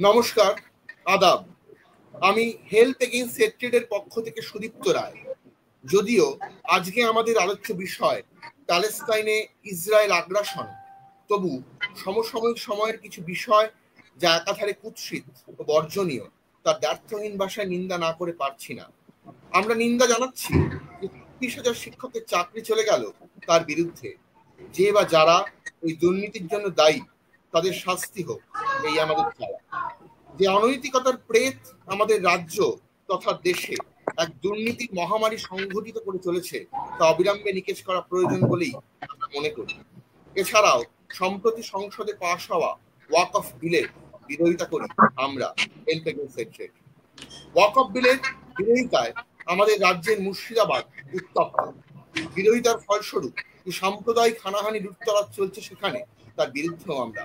নমস্কার, আদাব। আমি হেলথ এগেইনস্ট হেট্রেডের পক্ষ থেকে সুদীপ্ত রায়। যদিও আজকে আমাদের আলোচ্য বিষয় প্যালেস্টাইনে ইসরায়েল আগ্রাসন, তবু সমসাময়িক সময়ের কিছু বিষয় যা একাধারে কুৎসিত ও বর্জনীয় তার দ্ব্যর্থহীন ভাষায় নিন্দা না করে পারছি না। আমরা নিন্দা জানাচ্ছি যে 30,000 শিক্ষকের চাকরি চলে গেল তার বিরুদ্ধে। যে বা যারা এই দুর্নীতির জন্য দায়ী তাদের শাস্তি হোক, এই আমাদের চাওয়া। যে অনৈতিকতার প্রেত আমাদের রাজ্য তথা দেশে এক দুর্নীতির মহামারী সংঘটিত করে চলেছে তা অবিলম্বে নিকেশ করা প্রয়োজন বলেই আমরা মনে করি। এছাড়াও সম্প্রতি সংসদে পাশ হওয়া ওয়াক অফ বিলের বিরোধিতা করি আমরা health against hatred. Walk of বিলের বিরোধিতায় আমাদের রাজ্যের মুর্শিদাবাদ উত্তপ্ত। বিরোধিতার ফলস্বরূপ যে সাম্প্রদায়িক হানাহানি লুটতরাজ চলছে সেখানে তার বিরুদ্ধেও আমরা।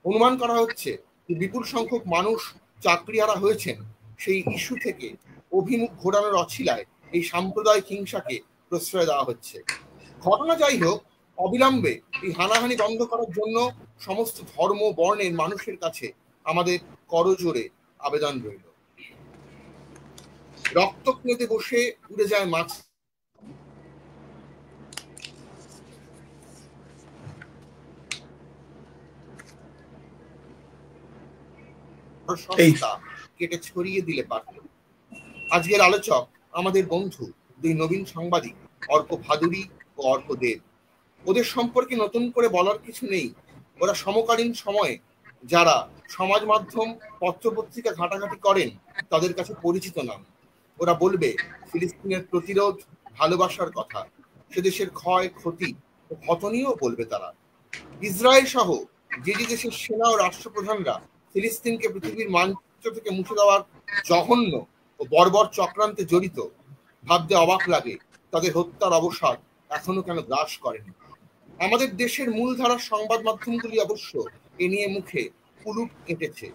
অনুমান করা হচ্ছে যে বিপুল সংখ্যক মানুষ চাকরিহারা হয়েছেন সেই ইস্যু থেকে অভিমুখ ঘোরানোর অছিলায় এই সাম্প্রদায়িক হিংসাকে প্রশ্রয় দেওয়া হচ্ছে। ঘটনা যাই হোক, অবিলম্বে এই হানাহানি বন্ধ করার জন্য সমস্ত ধর্ম বর্ণের মানুষের কাছে আমাদের করজোড়ে আবেদন রইল। রক্ত খেতে বসে উড়ে যায় মাছ, কেটে ছড়িয়ে দিলে পারত। আজকের আলোচক আমাদের বন্ধু দুই নবীন সাংবাদিক অর্ক ভাদুরী ও অর্ক দেব। ওদের সম্পর্কে নতুন করে বলার কিছু নেই। ওরা সমকালীন সময়ে যারা সমাজ মাধ্যম পত্রপত্রিকা ঘাটাঘাটি করেন তাদের কাছে পরিচিত নাম। ওরা বলবে ফিলিস্তিনের প্রতিরোধ, ভালোবাসার কথা, সে দেশের ক্ষয় ক্ষতি ও ক্ষত নিয়েও বলবে তারা। ইসরায়েল সহ যে যে দেশের সেনা ও রাষ্ট্রপ্রধানরা ফিলিস্তিনকে পৃথিবীর মানচিত্র থেকে মুছে দেওয়ার জঘন্য ও বর্বর চক্রান্তে জড়িত, ভাবতে অবাক লাগে তাদের হত্যার অবসাদ এখনো কেন গ্রাস করেনি। আমাদের দেশের মূলধারার সংবাদ মাধ্যমগুলি অবশ্য এ নিয়ে মুখে কুলুপ এঁটেছে।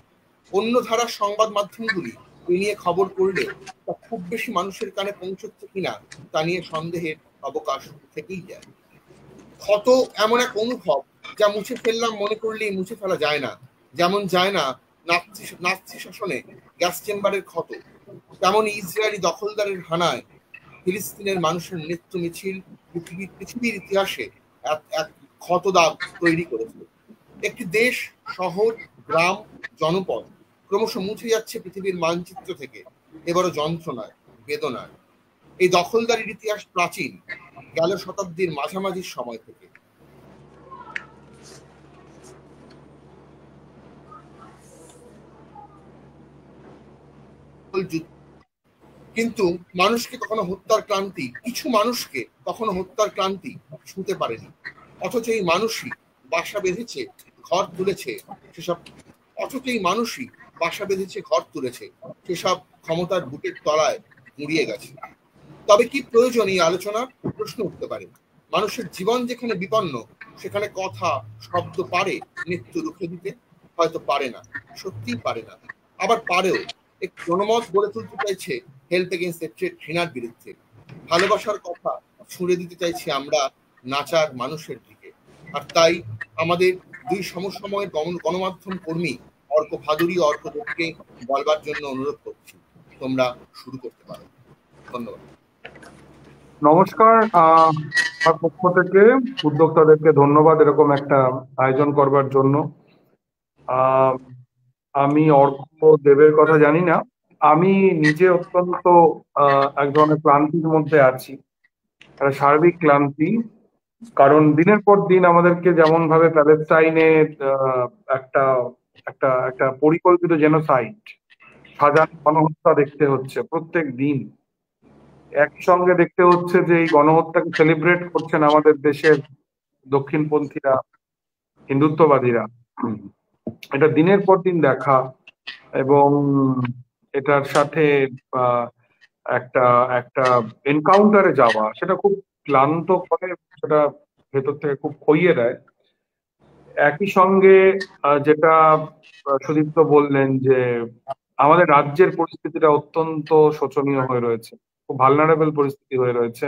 অন্য ধারার সংবাদ মাধ্যমগুলি এ নিয়ে খবর করলেও তা খুব বেশি মানুষের কানে পৌঁছচ্ছে কিনা তা নিয়ে সন্দেহের অবকাশ থেকেই যায়। ক্ষত এমন এক অনুভব যা মুছে ফেললাম মনে করলেই মুছে ফেলা যায় না। যেমন যায় না নাৎসি শাসনে গ্যাস চেম্বারের ক্ষত, তেমন ইসরায়েলি দখলদারের হানায় ফিলিস্তিনের মানুষের মৃত্যু মিছিল পৃথিবীর ইতিহাসে এক ক্ষতদাগ তৈরি করেছে। একটি দেশ, শহর, গ্রাম, জনপদ ক্রমশ মুছে যাচ্ছে পৃথিবীর মানচিত্র থেকে, এবারও যন্ত্রণায়, বেদনায়। এই দখলদারির ইতিহাস প্রাচীন, গেল শতাব্দীর মাঝামাঝি সময় থেকে। কিন্তু মানুষকে কখনো হত্যার ক্লান্তি, কিছু মানুষকে কখনো হত্যার ক্লান্তি ছুঁতে পারেনি। অথচ এই মানুষই বাসা বেঁধেছে, ঘর তুলেছে সেসব সেসব ক্ষমতার বুকের তলায় মুড়িয়ে গেছে। তবে কি প্রয়োজন এই আলোচনার প্রশ্ন উঠতে পারে। মানুষের জীবন যেখানে বিপন্ন, সেখানে কথা, শব্দ পারে মৃত্যু রুখে দিতে? হয়তো পারে না, সত্যিই পারে না। আবার পারেও। একটি জনমত গড়ে তুলতে চাইছে হেলথ এগেইনস্ট হেট্রেড ঘৃণার বিরুদ্ধে। ভালোবাসার কথা ছুঁড়ে দিতে চাইছি আমরা নাচার মানুষের দিকে। আর তাই আমাদের দুই সমসময়ের গণমাধ্যম কর্মী অর্ক ভাদুরী ও অর্ক দেবকে বলবার জন্য অনুরোধ করছি, তোমরা শুরু করতে পারো। ধন্যবাদ। নমস্কার। আমার পক্ষ থেকে উদ্যোক্তাদেরকে ধন্যবাদ এরকম একটা আয়োজন করবার জন্য। আমি অর্ক দেবের কথা জানি না। আমি নিজে অত্যন্ত এক ধরনের ক্লান্তির মধ্যে আছি, একটা সার্বিক ক্লান্তি। কারণ দিনের পর দিন আমাদেরকে যেমন ভাবে প্যালেস্টাইনে একটা একটা একটা পরিকল্পিত জেনোসাইড, সাজানো গণহত্যা দেখতে হচ্ছে প্রত্যেক দিন। একই সঙ্গে দেখতে হচ্ছে যে এই গণহত্যাকে সেলিব্রেট করছেন আমাদের দেশের দক্ষিণপন্থীরা, হিন্দুত্ববাদীরা। এটা দিনের পর দিন দেখা এবং এটার সাথে একটা একটা এনকাউন্টারে যাওয়া, সেটা খুব ক্লান্ত করে, সেটা ভেতর থেকে খুব খইয়ে দেয়। একই সঙ্গে যেটা সুদীপ্ত বললেন যে আমাদের রাজ্যের পরিস্থিতিটা অত্যন্ত শোচনীয় হয়ে রয়েছে, খুব ভালনারেবল পরিস্থিতি হয়ে রয়েছে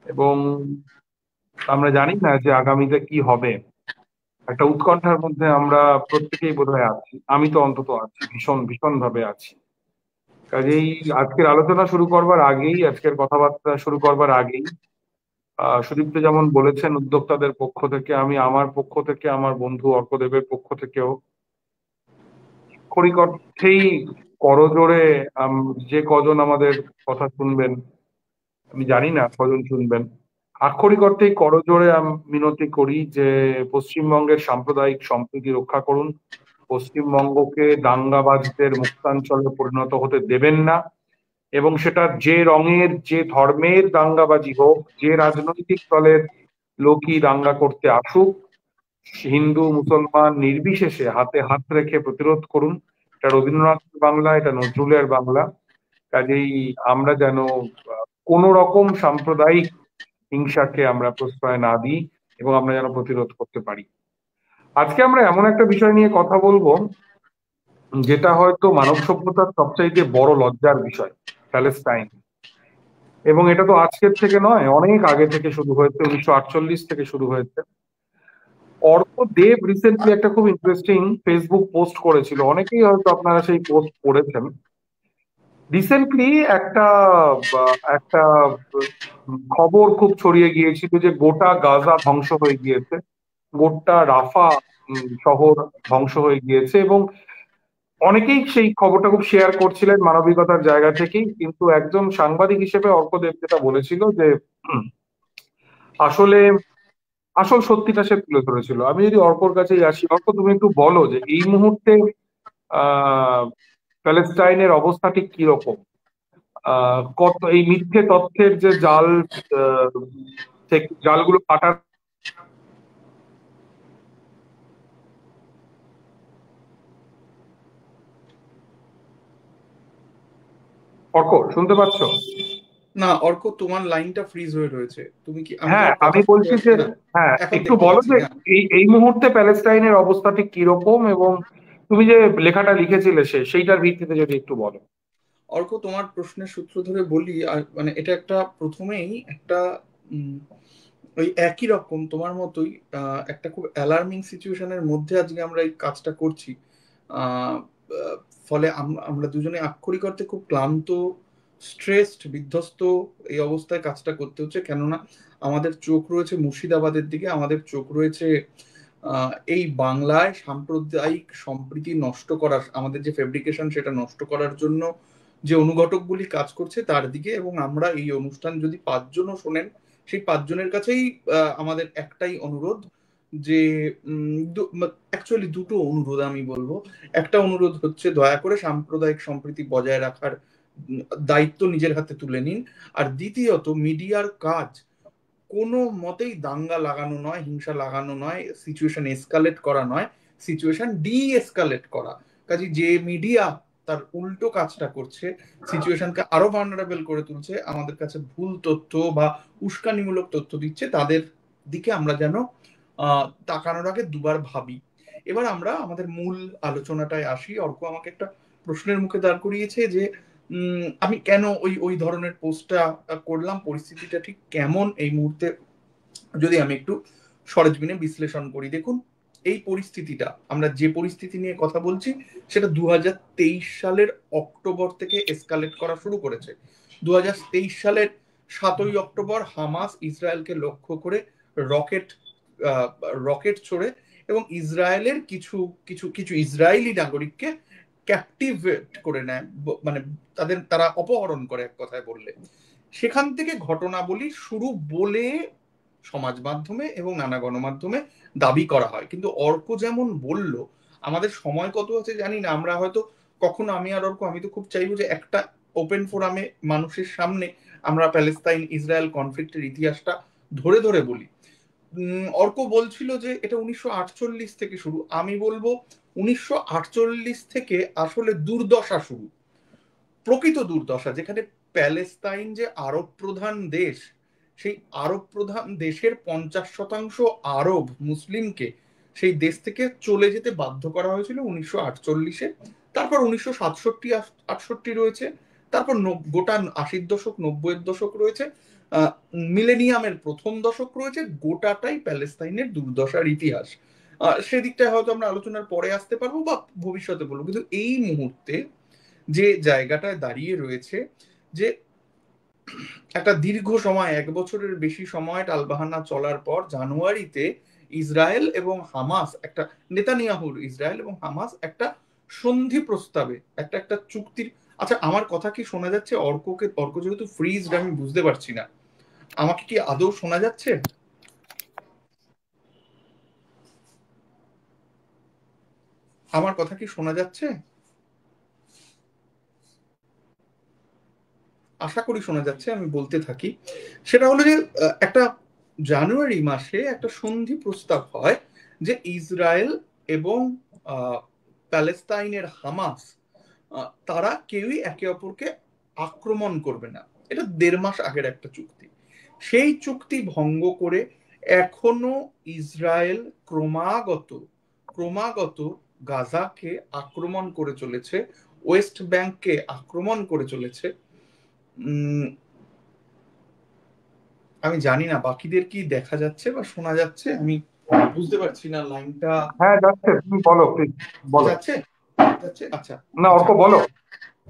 এবং আমরা জানি না যে আগামীতে কি হবে। একটা উৎকণ্ঠার মধ্যে আমরা প্রত্যেকেই বোধহয় আছি, আমি তো অন্তত আছি, ভীষণ ভীষণ ভাবে আছি। কাজেই আজকের আলোচনা শুরু করবার আগেই, আজকের কথাবার্তা শুরু করবার আগেই সুদীপ্ত যেমন বলেছেন উদ্যোক্তাদের পক্ষ থেকে, আমি আমার পক্ষ থেকে, আমার বন্ধু অর্কদেবের পক্ষ থেকেও আক্ষরিক অর্থেই করজোড়ে যে কজন আমাদের কথা শুনবেন, আমি জানি না কজন শুনবেন, আক্ষরিক অর্থেই করজোড়ে আমি মিনতি করি যে পশ্চিমবঙ্গের সাম্প্রদায়িক সম্প্রীতি রক্ষা করুন, পশ্চিমবঙ্গকে দাঙ্গাবাজদের মুক্তাঞ্চলে পরিণত হতে দেবেন না, এবং সেটা যে রঙের যে ধর্মের দাঙ্গাবাজি হোক, যে রাজনৈতিক দলের লোকই দাঙ্গা করতে আসুক, হিন্দু মুসলমান নির্বিশেষে হাতে হাত রেখে প্রতিরোধ করুন। এটা রবীন্দ্রনাথের বাংলা, এটা নজরুলের বাংলা। কাজেই আমরা যেন কোন রকম সাম্প্রদায়িক হিংসাকে আমরা প্রশ্রয় না দিই এবং আমরা যেন প্রতিরোধ করতে পারি। আজকে আমরা এমন একটা বিষয় নিয়ে কথা বলবো যেটা হয়তো মানব সভ্যতার সবচাইতে বড় লজ্জার বিষয়, প্যালেস্টাইন। এবং এটা তো আজকের থেকে নয়, অনেক আগে থেকে শুরু হয়েছে, 1948 থেকে শুরু হয়েছে। অর্ক দেব রিসেন্টলি একটা খুব ইন্টারেস্টিং ফেসবুক পোস্ট করেছিল, অনেকেই হয়তো আপনারা সেই পোস্ট পড়েছেন। রিসেন্টলি একটা একটা খবর খুব ছড়িয়ে গিয়েছিল যে গোটা গাজা ধ্বংস হয়ে গিয়েছে, গোটা রাফা শহর ধ্বংস হয়ে গিয়েছে, এবং অনেকেই সেই খবরটা খুব শেয়ার করছিলেন মানবিকতার জায়গা থেকেই। কিন্তু একজন সাংবাদিক হিসেবে অর্কদেব যেটা বলেছিল যে আসলে আসল সত্যিটা সে তুলে ধরেছিল। আমি যদি অর্কর কাছেই আসি, অর্ক তুমি একটু বলো যে এই মুহূর্তে আহ প্যালেস্টাইনের অবস্থা ঠিক কিরকম, কত এই মিথ্যে তথ্যের যে জাল, আহ, জালগুলো কাটার। অর্ক শুনতে পাচ্ছ? না অর্ক, তোমার লাইনটা ফ্রিজ হয়ে রয়েছে, তুমি কি, আমি হ্যাঁ তোমার কথা আমি শুনতে বলছি পাচ্ছি যে, না। হ্যাঁ এখন একটু দেখতে বলো পাচ্ছি, যে হ্যাঁ। এই এই মুহূর্তে প্যালেস্টাইনের অবস্থা ঠিক কিরকম, এবং তুমি যে লেখাটা লিখেছিলে সেইটার ভিত্তিতে যদি একটু বলো। অর্ক, তোমার প্রশ্নের সূত্র ধরে বলি, আর মানে এটা একটা প্রথমেই একটা ওই একই রকম তোমার মতোই একটা খুব অ্যালার্মিং সিচুয়েশনের মধ্যে আজকে আমরা এই কাজটা করছি। আহ, আহ, ফলে আমরা দুজনে আক্ষরিক অর্থে খুব ক্লান্ত, স্ট্রেসড, বিধ্বস্ত এই অবস্থায় কাজটা করতে হচ্ছে। কেননা আমাদের চোখ রয়েছে মুর্শিদাবাদের দিকে, আমাদের চোখ রয়েছে এই বাংলায় সাম্প্রদায়িক সম্প্রীতি নষ্ট করার, আমাদের যে ফেব্রিকেশন সেটা নষ্ট করার জন্য যে অনুঘটকগুলি কাজ করছে তার দিকে। এবং আমরা এই অনুষ্ঠান যদি 5জনও শোনেন, সেই 5জনের কাছেই আমাদের একটাই অনুরোধ যে অ্যাকচুয়ালি দুটো অনুরোধ আমি বলবো। একটা অনুরোধ হচ্ছে দয়া করে সাম্প্রদায়িক সম্প্রীতি বজায় রাখার দায়িত্ব নিজের হাতে তুলে নিন। আর দ্বিতীয়ত, মিডিয়ার কাজ কোনো মতেই দাঙ্গা লাগানো নয়, হিংসা লাগানো নয়, সিচুয়েশন এসকালেট করা নয়, সিচুয়েশন ডি এসকালেট করা। কাজে যে মিডিয়া তার উল্টো কাজটা করছে, সিচুয়েশনকে আরো ভালনারেবল করে তুলছে, আমাদের কাছে ভুল তথ্য বা উস্কানিমূলক তথ্য দিচ্ছে, তাদের দিকে আমরা যেন তাকানোর আগে দুবার ভাবি। এবার আমরা আমাদের মূল আলোচনাটায় আসি। অর্ক আমাকে একটা প্রশ্নের মুখে দাঁড় করিয়েছে যে আমি কেন ওই ওই ধরনের পোস্টটা করলাম, পরিস্থিতিটা ঠিক কেমন এই মুহূর্তে যদি আমি একটু সরেজমিনে বিশ্লেষণ করি। দেখুন, এই পরিস্থিতিটা, আমরা যে পরিস্থিতি নিয়ে কথা বলছি সেটা 2023 সালের অক্টোবর থেকে এসকালেট করা শুরু করেছে। 2023 সালের 7ই অক্টোবর হামাস ইসরায়েলকে লক্ষ্য করে রকেট রকেট ছোড়ে এবং ইসরায়েলের কিছু কিছু কিছু ইসরায়েলি নাগরিককে ক্যাপটিভেট করে নেয়, মানে তারা অপহরণ করে এক কথায় বললে। সেখান থেকে ঘটনাবলী শুরু বলে সমাজ মাধ্যমে এবং নানা গণমাধ্যমে দাবি করা হয়। কিন্তু অর্ক যেমন বলল, আমাদের সময় কত আছে জানি না, আমরা হয়তো কখনো, আমি আর অর্ক, আমি তো খুব চাইবো যে একটা ওপেন ফোরামে মানুষের সামনে আমরা প্যালেস্তাইন ইসরায়েল কনফ্লিক্টের ইতিহাসটা ধরে ধরে বলি। অর্ক বলছিল যে এটা 1948 থেকে শুরু। আমি বলবো 1948 থেকে আসলে দুর্দশা শুরু, প্রকৃত দুর্দশা, যেখানে প্যালেস্তাইন যে আরব প্রধান দেশ, সেই আরব প্রধান দেশের 50% আরব মুসলিমকে সেই দেশ থেকে চলে যেতে বাধ্য করা হয়েছিল 1948-এ। তারপর 1967-68 রয়েছে, তারপর গোটা 80-র দশক 90-এর দশক রয়েছে, মিলেনিয়ামের প্রথম দশক রয়েছে, গোটাটাই প্যালেস্তাইনের দুর্দশার ইতিহাস। সেদিকটায় হয়তো আমরা আলোচনার পরে আসতে পারবো বা ভবিষ্যতে বলবো, কিন্তু এই মুহূর্তে যে জায়গাটায় দাঁড়িয়ে রয়েছে, যে একটা দীর্ঘ সময়, 1 বছরের বেশি সময় টালবাহানা চলার পর জানুয়ারিতে ইসরায়েল এবং হামাস একটা, নেতানিয়াহুর ইসরায়েল এবং হামাস একটা সন্ধি প্রস্তাবে একটা একটা চুক্তির। আচ্ছা, আমার কথা কি শোনা যাচ্ছে? অর্ক যেহেতু ফ্রিজড, আমি বুঝতে পারছি না, আমাকে কি আদৌ শোনা যাচ্ছে? আমার কথা কি শোনা যাচ্ছে? আশা করি শোনা যাচ্ছে, আমি বলতে থাকি। সেটা হলো যে একটা জানুয়ারি মাসে একটা সন্ধি প্রস্তাব হয় যে ইসরায়েল এবং প্যালেস্তাইনের হামাস, তারা কেউই একে অপরকে আক্রমণ করবে না। এটা 1.5 মাস আগের একটা চুক্তি। সেই চুক্তি ভঙ্গ করে এখনো ইসরায়েল ক্রমাগত ক্রমাগত গাজাকে আক্রমণ করে চলেছে, ওয়েস্ট ব্যাংককে আক্রমণ করে চলেছে। আমি জানি না বাকিদের কি দেখা যাচ্ছে বা শোনা যাচ্ছে, আমি বুঝতে পারছি না লাইনটা। হ্যাঁ যাচ্ছে, তুমি বলো প্লিজ, বলো। যাচ্ছে যাচ্ছে আচ্ছা। না আচ্ছা অর্ক বলো।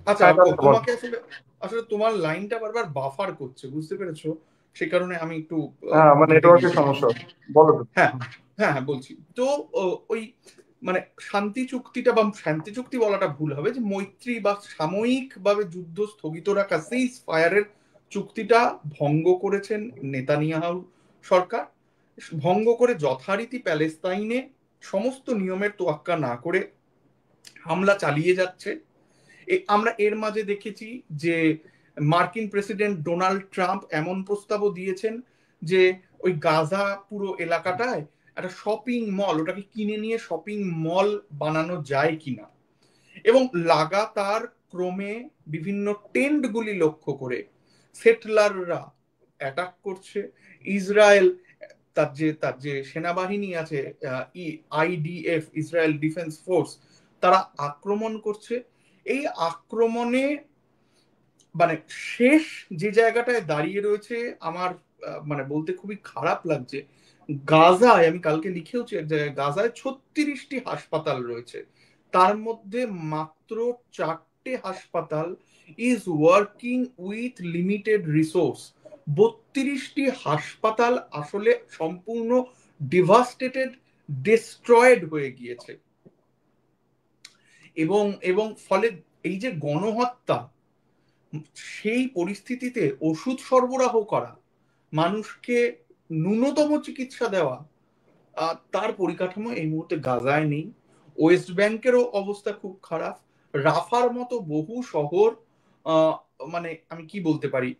আচ্ছা হ্যাঁ অর্ক, যাচ্ছে, বলো। তোমাকে আসলে আসলে তোমার লাইনটা বারবার বাফার করছে, বুঝতে পেরেছো? সেই কারণে আমি একটু হ্যাঁ আমার ঘেটে নেটওয়ার্কের গিয়েছি। সমস্যা হচ্ছে, বলো তুমি। হ্যাঁ হ্যাঁ হ্যাঁ বলছি তো। ওই মানে শান্তি চুক্তিটা, বা শান্তি চুক্তি বলাটা ভুল হবে, যে মৈত্রী বা সাময়িক ভাবে যুদ্ধ স্থগিত রাখা সিজ ফায়ারের চুক্তিটা ভঙ্গ করেছেন নেতানিয়াহু সরকার। ভঙ্গ করে যথারীতি প্যালেস্তাইনে সমস্ত নিয়মের তোয়াক্কা না করে হামলা চালিয়ে যাচ্ছে। আমরা এর মাঝে দেখেছি যে মার্কিন প্রেসিডেন্ট ডোনাল্ড ট্রাম্প এমন প্রস্তাবও দিয়েছেন যে ওই গাজা পুরো এলাকাটায় একটা শপিং মল, ওটাকে কিনে নিয়ে শপিং মল বানানো যায় কিনা। এবং লাগাতার ক্রমে বিভিন্ন টেন্টগুলি লক্ষ্য করে সেটলাররা অ্যাটাক করছে। ইসরায়েল তার যে সেনাবাহিনী আছে, আইডিএফ, ইসরায়েল ডিফেন্স ফোর্স, তারা আক্রমণ করছে। এই আক্রমণে মানে শেষ যে জায়গাটায় দাঁড়িয়ে রয়েছে, আমার মানে বলতে খুবই খারাপ লাগছে, গাজায়, আমি কালকে লিখেওছি এক জায়গায়, গাজায় 36টি হাসপাতাল রয়েছে, তার মধ্যে মাত্র 4টে হাসপাতাল is working with limited resource. 32টি হাসপাতাল আসলে সম্পূর্ণ ডিভাস্টেটেড, ডিস্ট্রয়েড হয়ে গিয়েছে। এবং এবং ফলে এই যে গণহত্যা, সেই পরিস্থিতিতে ওষুধ সরবরাহ করা, মানুষকে ন্যূনতম চিকিৎসা দেওয়া, তার পরিকাঠামো এই মুহূর্তে গাজায় নেই। ওয়েস্ট ব্যাংকেরও অবস্থা খুব খারাপ। রাফার মতো বহু শহর, মানে আমি কি বলতে পারি,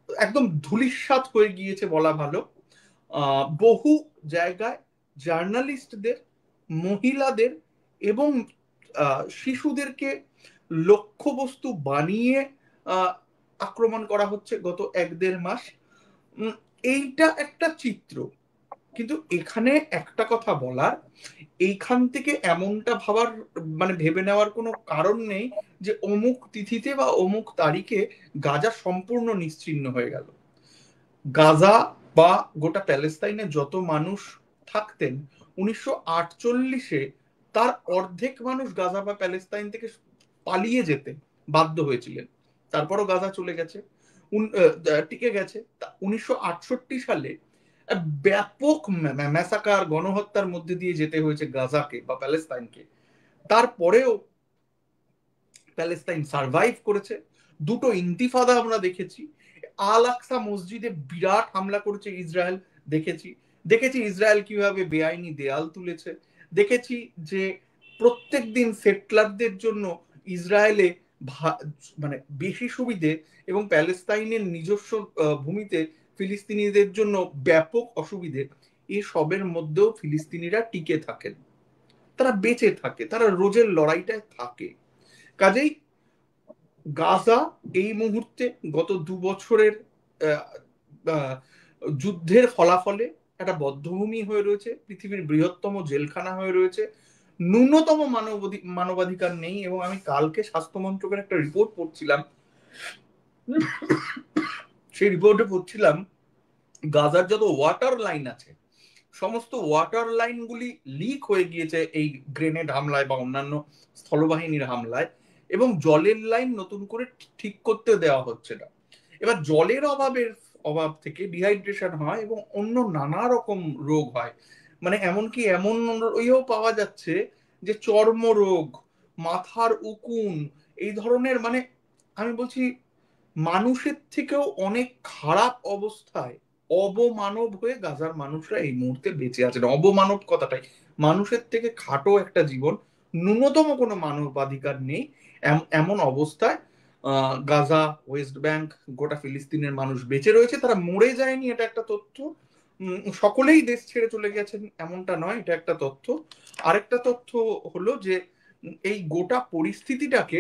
একদম ধূলিসাৎ হয়ে গিয়েছে বলা ভালো। বহু জায়গায় জার্নালিস্টদের, মহিলাদের এবং শিশুদেরকে লক্ষ্যবস্তু বানিয়ে আক্রমণ করা হচ্ছে গত 1-1.5 মাস। এইটা একটা চিত্র। কিন্তু এখানে একটা কথা বলার, এইখান থেকে এমনটা ভাবার মানে ভেবে নেওয়ার কোনো কারণ নেই যে অমুক তিথিতে বা অমুক তারিখে গাজা সম্পূর্ণ নিশ্চিহ্ন হয়ে গেল। গাজা বা গোটা প্যালেস্তাইনে যত মানুষ থাকতেন 1948-এ, তার অর্ধেক মানুষ গাজা বা প্যালেস্তাইন থেকে পালিয়ে যেতে বাধ্য হয়েছিলেন। তারপরও গাজা চলে গেছে, টিকে গেছে। 1968 সালে ব্যাপক ম্যাসাকার, গণহত্যার মধ্যে দিয়ে যেতে হয়েছে গাজাকে বা প্যালেস্তাইনকে। তারপরেও প্যালেস্তাইন সার্ভাইভ করেছে। 2টো ইন্তিফাদা আমরা দেখেছি। আল আকসা মসজিদে বিরাট হামলা করেছে ইসরায়েল, দেখেছি ইসরায়েল কিভাবে বেআইনি দেয়াল তুলেছে। দেখেছি যে প্রত্যেক দিন সেটলারদের জন্য ইসরায়েলে মানে বেশি সুবিধে, এবং প্যালেস্তাইনের নিজস্ব ভূমিতে ফিলিস্তিনিদের জন্য ব্যাপক অসুবিধে। এসবের মধ্যেও ফিলিস্তিনিরা টিকে থাকেন, তারা বেঁচে থাকে, তারা রোজের লড়াইটায় থাকে। কাজেই গাজা এই মুহূর্তে গত 2 বছরের যুদ্ধের ফলাফলে একটা বধ্যভূমি হয়ে রয়েছে, পৃথিবীর বৃহত্তম জেলখানা হয়ে রয়েছে, ন্যূনতম মানবাধিকার নেই। এবং আমি কালকে স্বাস্থ্য মন্ত্রকের একটা রিপোর্ট পড়ছিলাম, সেই রিপোর্টে পড়ছিলাম গাজার যত ওয়াটার লাইন আছে সমস্ত ওয়াটার লাইনগুলি লিক হয়ে গিয়েছে এই গ্রেনেড হামলায় বা অন্যান্য স্থলবাহিনীর হামলায়, এবং জলের লাইন নতুন করে ঠিক করতে দেওয়া হচ্ছে না। এবার জলের অভাব থেকে ডিহাইড্রেশন হয় এবং অন্য নানা রকম রোগ হয়। মানে এমনকি এমন ইয়েও পাওয়া যাচ্ছে যে চর্মরোগ, মাথার উকুন, এই ধরনের, মানে আমি বলছি মানুষের থেকেও অনেক খারাপ অবস্থায় অবমানব হয়ে গাজার মানুষরা এই মুহূর্তে বেঁচে আছেন। অবমানব কথাটাই, মানুষের থেকে খাটো একটা জীবন, ন্যূনতম কোনো মানবাধিকার নেই, এমন অবস্থায় গাজা, ওয়েস্ট ব্যাংক, গোটা ফিলিস্তিনের মানুষ বেঁচে রয়েছে। তারা মরে যায়নি, এটা একটা তথ্য। সকলেই দেশ ছেড়ে চলে গেছেন এমনটা নয়, এটা একটা তথ্য। আরেকটা তথ্য হলো যে এই গোটা পরিস্থিতিটাকে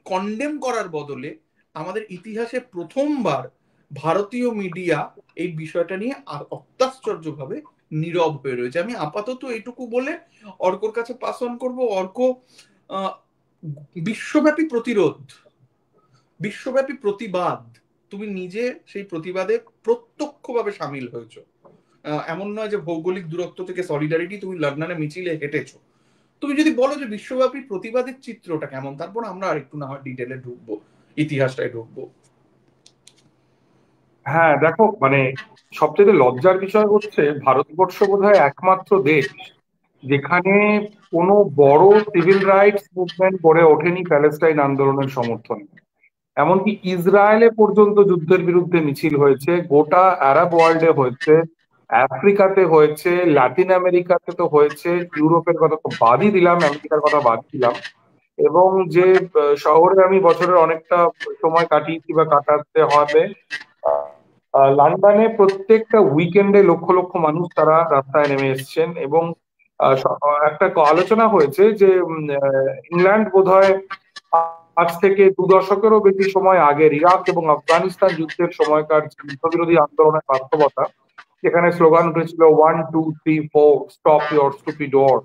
কন্ডেম করার বদলে আমাদের ইতিহাসে প্রথমবার ভারতীয় মিডিয়া এই বিষয়টা নিয়ে অত্যাশ্চর্যভাবে নীরব হয়ে রয়েছে। আমি আপাতত এইটুকু বলে অর্কর কাছে পাস অন করবো। অর্ক, বিশ্বব্যাপী প্রতিরোধ, বিশ্বব্যাপী প্রতিবাদ, তুমি নিজে সেই প্রতিবাদে প্রত্যক্ষভাবে সামিল হয়েছো। এমন নয় যে ভৌগোলিক দূরত্ব থেকে সলিডারিটি, তুমি লন্ডনে মিছিলে হেঁটেছো। তুমি যদি বলো যে বিশ্বব্যাপী প্রতিবাদের চিত্রটা কেমন, তারপর আমরা আরেকটু না হয় ডিটেলে ঢুকবো, ইতিহাসটায় ঢুকবো। হ্যাঁ দেখো, মানে সবচেয়ে লজ্জার বিষয় হচ্ছে ভারতবর্ষ বোধহয় একমাত্র দেশ যেখানে কোনো বড় সিভিল রাইটস মুভমেন্ট গড়ে ওঠেনি প্যালেস্টাইন আন্দোলনের সমর্থনে। এমনকি ইসরায়েলে পর্যন্ত যুদ্ধের বিরুদ্ধে মিছিল হয়েছে, গোটা আরব ওয়ার্ল্ডে হয়েছে, আফ্রিকাতে হয়েছে, লাতিন আমেরিকাতে তো হয়েছে, ইউরোপের কথা তো বাদই দিলাম, আমেরিকার কথা বাদ দিলাম। এবং যে শহরে আমি বছরের অনেকটা সময় কাটিয়েছি বা কাটাতে হবে, লন্ডনে প্রত্যেকটা উইকেন্ডে লক্ষ লক্ষ মানুষ তারা রাস্তায় নেমে এসেছেন। এবং একটা আলোচনা হয়েছে যে ইংল্যান্ড বোধহয় আজ থেকে 2 দশকেরও বেশি সময় আগে ইরাক এবং আফগানিস্তান যুদ্ধের সময়কার যুদ্ধবিরোধী আন্দোলনের বাস্তবতা, যেখানে স্লোগান উঠেছিল 1 2 3 4 স্টপ ইউর স্টুপিড ওয়ার,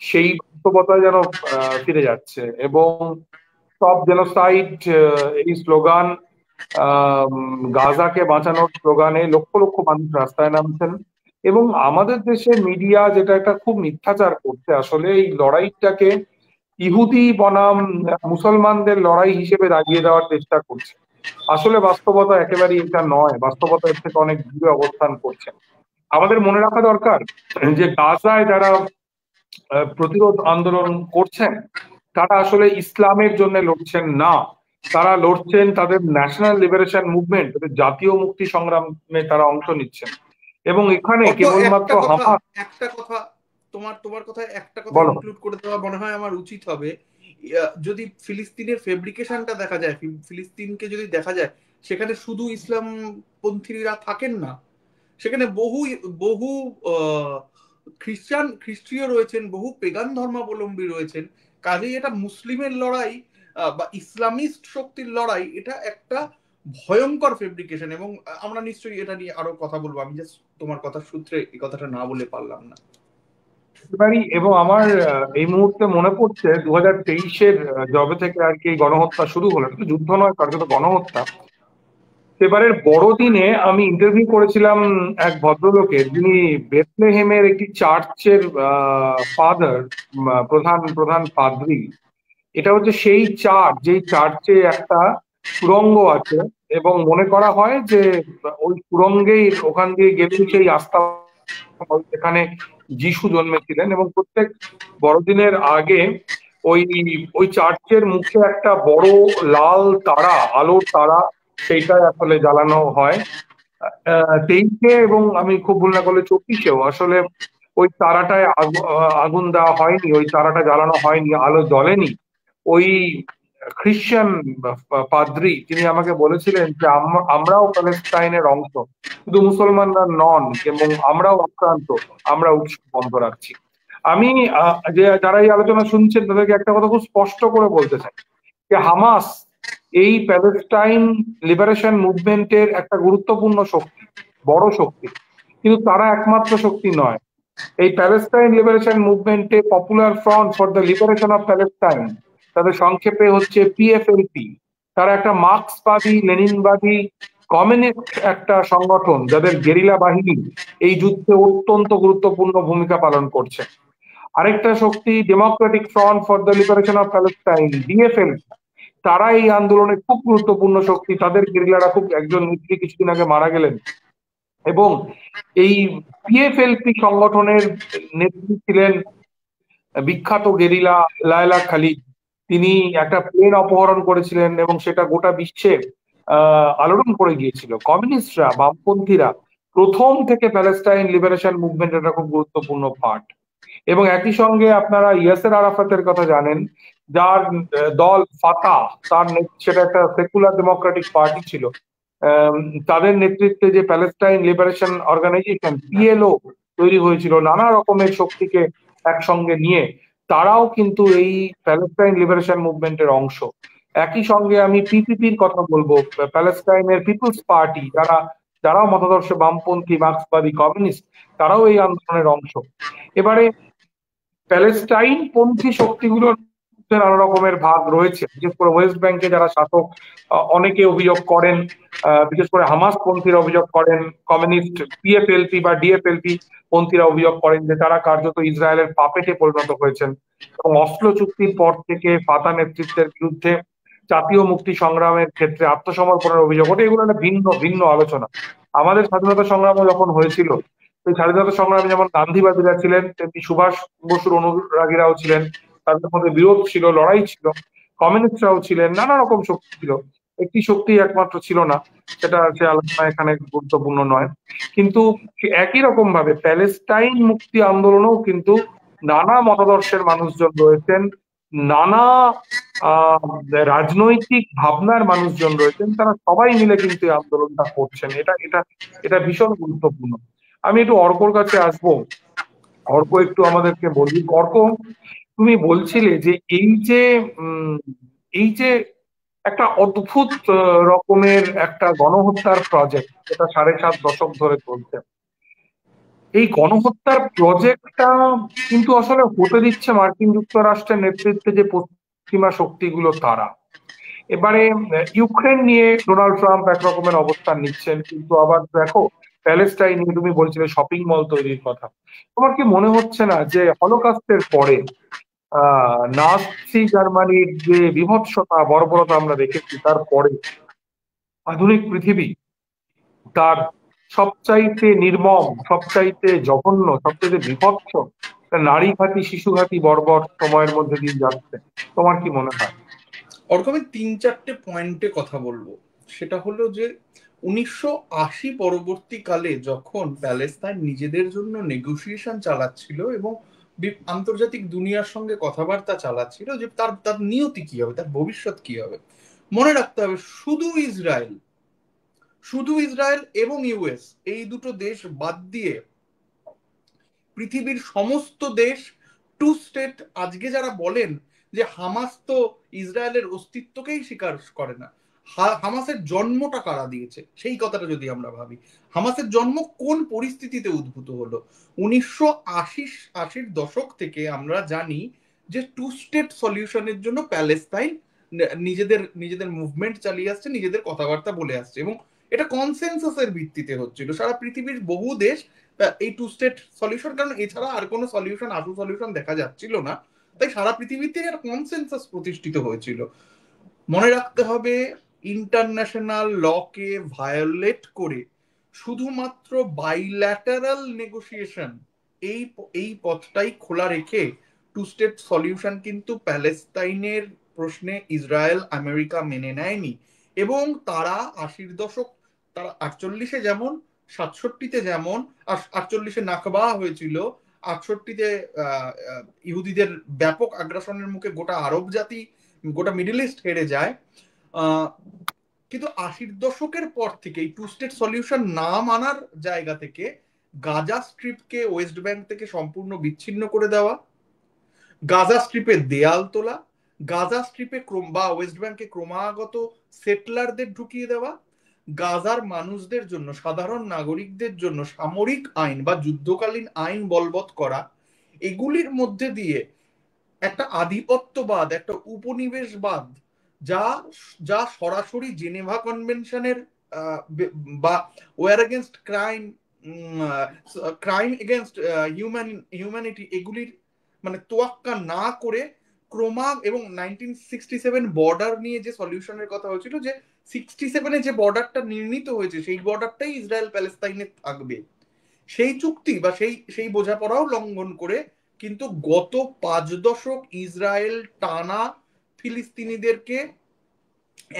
সেই বাস্তবতায় যেন ফিরে যাচ্ছে। এবং স্টপ জেনোসাইড এই স্লোগান, গাজাকে বাঁচানোর স্লোগানে লক্ষ লক্ষ মানুষ রাস্তায় নামছেন। এবং আমাদের দেশের মিডিয়া যেটা একটা খুব মিথ্যাচার করছে, আসলে এই লড়াইটাকে ইহুদি বনাম মুসলমানদের লড়াই হিসেবে দাগিয়ে দেওয়ার চেষ্টা করছে। আসলে বাস্তবতা একেবারেই এটা নয়, বাস্তবতা এর থেকে অনেক দূরে অবস্থান করছে। আমাদের মনে রাখা দরকার যে গাজায় যারা প্রতিরোধ আন্দোলন করছেন তারা আসলে ইসলামের জন্য লড়ছেন না, তারা লড়ছেন তাদের ন্যাশনাল লিবারেশন মুভমেন্ট, জাতীয় মুক্তি সংগ্রামে তারা অংশ নিচ্ছেন। এবং এখানে কেবলমাত্র একটা কথা, তোমার কথা একটা কথা ইনক্লুড করে দেওয়া মনে হয় আমার উচিত হবে। যদি ফিলিস্তিনের ফেব্রিকেশনটা দেখা যায়, ফিলিস্তিনকে যদি দেখা যায়, সেখানে শুধু ইসলাম পন্থীরা থাকেন না, সেখানে বহু বহু খ্রিস্টীয় রয়েছেন, বহু পেগান ধর্মাবলম্বী রয়েছেন। কাজেই এটা মুসলিমের লড়াই বা ইসলামিস্ট শক্তির লড়াই, এটা একটা ভয়ঙ্কর ফেব্রিকেশন। এবং আমরা নিশ্চয়ই এটা নিয়ে আরো কথা বলবো। আমি জাস্ট তোমার কথার সূত্রে এই কথাটা না বলে পারলাম না। এবং আমার এই মুহূর্তে মনে পড়ছে 2023-এর জবে থেকে আর কি গণহত্যা শুরু হলো, যুদ্ধ নয়, কার্যত গণহত্যা। সেবারের বড়দিনে আমি ইন্টারভিউ করেছিলাম এক ভদ্রলোকের, যিনি বেথলেহেমের একটি চার্চের ফাদার, প্রধান পাদ্রী। এটা হচ্ছে সেই চার্চ যেই চার্চে একটা সুড়ঙ্গ আছে এবং মনে করা হয় যে ওই সুড়ঙ্গেই, ওখান দিয়ে গেলেই সেই আস্থা এখানে যিশু জন্মেছিলেন। এবং প্রত্যেক বড়দিনের আগে ওই চার্চের মুখে একটা বড় লাল তারা, আলোর তারা, সেইটাই আসলে জ্বালানো হয় 23-এ, এবং আমি খুব ভুল না করলে 24-এও আসলে ওই তারাটায় আগুন দেওয়া হয়নি, ওই তারাটা জ্বালানো হয়নি, আলো জ্বলেনি। ওই খ্রিস্টান পাদ্রী তিনি আমাকে বলেছিলেন যে আমরাও প্যালেস্টাইনের অংশ, শুধু মুসলমানরা নন, এবং আমরাও আক্রান্ত, আমরা উৎসব বন্ধ রাখছি। আমি যারা এই আলোচনা শুনছেন তাদেরকে একটা কথা খুব স্পষ্ট করে বলতে চাই যে হামাস এই প্যালেস্টাইন লিবারেশন মুভমেন্টের একটা গুরুত্বপূর্ণ শক্তি, বড় শক্তি, কিন্তু তারা একমাত্র শক্তি নয়। এই প্যালেস্টাইন লিবারেশন মুভমেন্টে popular front for the liberation of Palestine, তাদের সংক্ষেপে হচ্ছে PFLP, তারা একটা মার্ক্সবাদী লেনিনবাদী কমিউনিস্ট একটা সংগঠন যাদের গেরিলা বাহিনী এই যুদ্ধে অত্যন্ত গুরুত্বপূর্ণ ভূমিকা পালন করছে। আরেকটা শক্তি democratic front for the liberation of Palestine, DFL, তারা এই আন্দোলনে খুব গুরুত্বপূর্ণ শক্তি। তাদের গেরিলারা খুব, একজন নেত্রী কিছুদিন আগে মারা গেলেন। এবং এই পিএফএলপি সংগঠনের নেত্রী ছিলেন বিখ্যাত গেরিলা লায়লা খালিদ। তিনি একটা প্লেন অপহরণ করেছিলেন এবং সেটা গোটা বিশ্বে আলোড়ন করে গিয়েছিল। কমিউনিস্টরা, বামপন্থীরা প্রথম থেকে প্যালেস্টাইন লিবারেশন মুভমেন্ট একটা খুব গুরুত্বপূর্ণ পার্ট। এবং একই সঙ্গে আপনারা ইয়াসের আরাফাতের কথা জানেন, যার দল ফাতা, তার সেটা একটা সেকুলার ডেমোক্রেটিক পার্টি ছিল। তাদের নেতৃত্বে যে প্যালেস্টাইন লিবারেশন অর্গানাইজেশন পিএলও তৈরি হয়েছিল নানা রকমের শক্তিকে একসঙ্গে নিয়ে, তারাও কিন্তু এই প্যালেস্টাইন লিবারেশন মুভমেন্টের অংশ। একই সঙ্গে আমি পিপিপির কথা বলবো, প্যালেস্টাইনের পিপলস পার্টি, যারাও মতাদর্শ বামপন্থী, মার্ক্সবাদী, কমিউনিস্ট, তারাও এই আন্দোলনের অংশ। এবারে প্যালেস্টাইন পন্থী শক্তিগুলোর নানা রকমের ভাগ রয়েছে। বিশেষ করে ওয়েস্ট ব্যাংকে যারা শাসক, অনেকে অভিযোগ করেন, বিশেষ করে হামাস পন্থীরা অভিযোগ করেন, কমিউনিস্ট পিএফএলপি বা ডিএফএলপি পন্থীরা অভিযোগ করেন যে তারা কার্যত ইসরায়েলের পাপেটে পরিণত হয়েছেন। এবং অসলো চুক্তির পর থেকে ফাতা নেতৃত্বের বিরুদ্ধে জাতীয় মুক্তি সংগ্রামের ক্ষেত্রে আত্মসমর্পণের অভিযোগ ওঠে। এগুলো একটা ভিন্ন ভিন্ন আলোচনা। আমাদের স্বাধীনতা সংগ্রামও যখন হয়েছিল, এই স্বাধীনতা সংগ্রামে যেমন গান্ধীবাদীরা ছিলেন, তেমনি সুভাষ বসুর অনুরাগীরাও ছিলেন। তাদের মধ্যে বিরোধ ছিল, লড়াই ছিল। কমিউনিস্টরাও ছিলেন, নানা রকম শক্তি ছিল। একটি শক্তি একমাত্র ছিল না, সেটা সে আলোচনা এখানে গুরুত্বপূর্ণ নয়। কিন্তু একই রকম ভাবে প্যালেস্টাইন মুক্তি আন্দোলনেও কিন্তু নানা মতাদর্শের মানুষজন রয়েছেন, নানা রাজনৈতিক ভাবনার মানুষজন রয়েছেন। তারা সবাই মিলে কিন্তু এই আন্দোলনটা করছেন। এটা এটা এটা ভীষণ গুরুত্বপূর্ণ। আমি একটু অর্কর কাছে আসবো। অর্ক একটু আমাদেরকে বলবি। অর্ক, তুমি বলছিলে যে এই যে একটা অদ্ভুত রকমের একটা গণহত্যার প্রজেক্ট, যেটা 7.5 দশক ধরে চলছে, এই গণহত্যার প্রজেক্টটা কিন্তু আসলে হতে দিচ্ছে মার্কিন যুক্তরাষ্ট্রের নেতৃত্বে যে পশ্চিমা শক্তিগুলো তারা। এবারে ইউক্রেন নিয়ে ডোনাল্ড ট্রাম্প একরকমের অবস্থান নিচ্ছেন, কিন্তু আবার দেখো প্যালেস্টাইন নিয়ে তুমি বলছিলে শপিং মল তৈরির কথা। তোমার কি মনে হচ্ছে না যে হলোকাস্টের পরে নাৎসি জার্মানির যে বিভৎসতা, বর্বরতা আমরা দেখেছি, তারপরে আধুনিক পৃথিবী তার সবচাইতে নির্মম, সবচাইতে জঘন্য, সবচাইতে বিভৎস নারীঘাতী, শিশুঘাতী, বর্বর সময়ের মধ্যে দিয়ে যাচ্ছে? তোমার কি মনে হয়? ওরকম আমি 3-4টে পয়েন্টে কথা বলবো। সেটা হলো যে 1980 পরবর্তীকালে যখন প্যালেস্তাইন নিজেদের জন্য নেগোসিয়েশন চালাচ্ছিল এবং আন্তর্জাতিক দুনিয়ার সঙ্গে কথাবার্তা চালাচ্ছিল যে তার নিয়তি কি হবে, তার ভবিষ্যৎ কি হবে, মনে রাখতে হবে শুধু ইসরায়েল এবং ইউএস, এই দুটো দেশ বাদ দিয়ে পৃথিবীর সমস্ত দেশ টু স্টেট, আজকে যারা বলেন যে হামাস তো ইসরায়েলের অস্তিত্বকেই স্বীকার করে না, হামাসের জন্মটা কারা দিয়েছে সেই কথাটা যদি আমরা ভাবি, হামাসের জন্ম কোন পরিস্থিতিতে উদ্ভূত হলো? 1980-এর দশক থেকে আমরা জানি যে টু স্টেট সলিউশনের জন্য প্যালেস্তাইন নিজেদের মুভমেন্ট চালিয়ে আসছে, নিজেদের কথাবার্তা বলে আসছে, এবং এটা কনসেনসাসের ভিত্তিতে হচ্ছিল। সারা পৃথিবীর বহু দেশ এই টু স্টেট সলিউশন, কারণ এছাড়া আর কোনো সলিউশন, আশু সলিউশন দেখা যাচ্ছিল না, তাই সারা পৃথিবীতে একটা কনসেনসাস প্রতিষ্ঠিত হয়েছিল। মনে রাখতে হবে ইন্টারন্যাশনাল লকে ভায়োলেট করে শুধুমাত্র বাইল্যাটারাল নেগোসিয়েশন, এই পথটাই খোলা রেখে টু স্টেট সলিউশন কিন্তু প্যালেস্তাইনের প্রশ্নে ইসরায়েল আমেরিকা মেনে নেয়নি। এবং তারা 80-র দশক, তারা 48-এ যেমন, 67-তে যেমন, 48-এ নাকবা হয়েছিল, 68-তে ইহুদিদের ব্যাপক আগ্রাসনের মুখে গোটা আরব জাতি, গোটা মিডল ইস্ট হেরে যায়। কিন্তু 80-র দশকের পর থেকে এই টু স্টেট সলিউশন না মানার জায়গা থেকে গাজা স্ট্রিপকে ওয়েস্ট ব্যাংক থেকে সম্পূর্ণ বিচ্ছিন্ন করে দেওয়া, গাজা স্ট্রিপে দেয়াল তোলা, গাজা স্ট্রিপে বা ওয়েস্ট ব্যাংকে ক্রমাগত সেটলারদের ঢুকিয়ে দেওয়া, গাজার মানুষদের জন্য, সাধারণ নাগরিকদের জন্য সামরিক আইন বা যুদ্ধকালীন আইন বলবৎ করা, এগুলির মধ্যে দিয়ে একটা আধিপত্যবাদ, একটা উপনিবেশবাদ, যা সরাসরি জেনেভা কনভেনশনের বা war against crime, crime against humanity, এগুলির মানে তোয়াক্কা না করে এবং 1967 বর্ডার নিয়ে যে সলিউশনের কথা হয়েছিল, যে 67-এ যে বর্ডারটা নির্মিত হয়েছে সেই বর্ডারটাই ইসরায়েল প্যালেস্তাইনে থাকবে, সেই চুক্তি বা সেই বোঝাপড়াও লঙ্ঘন করে কিন্তু গত 5 দশক ইসরায়েল টানা ফিলিস্তিনিদেরকে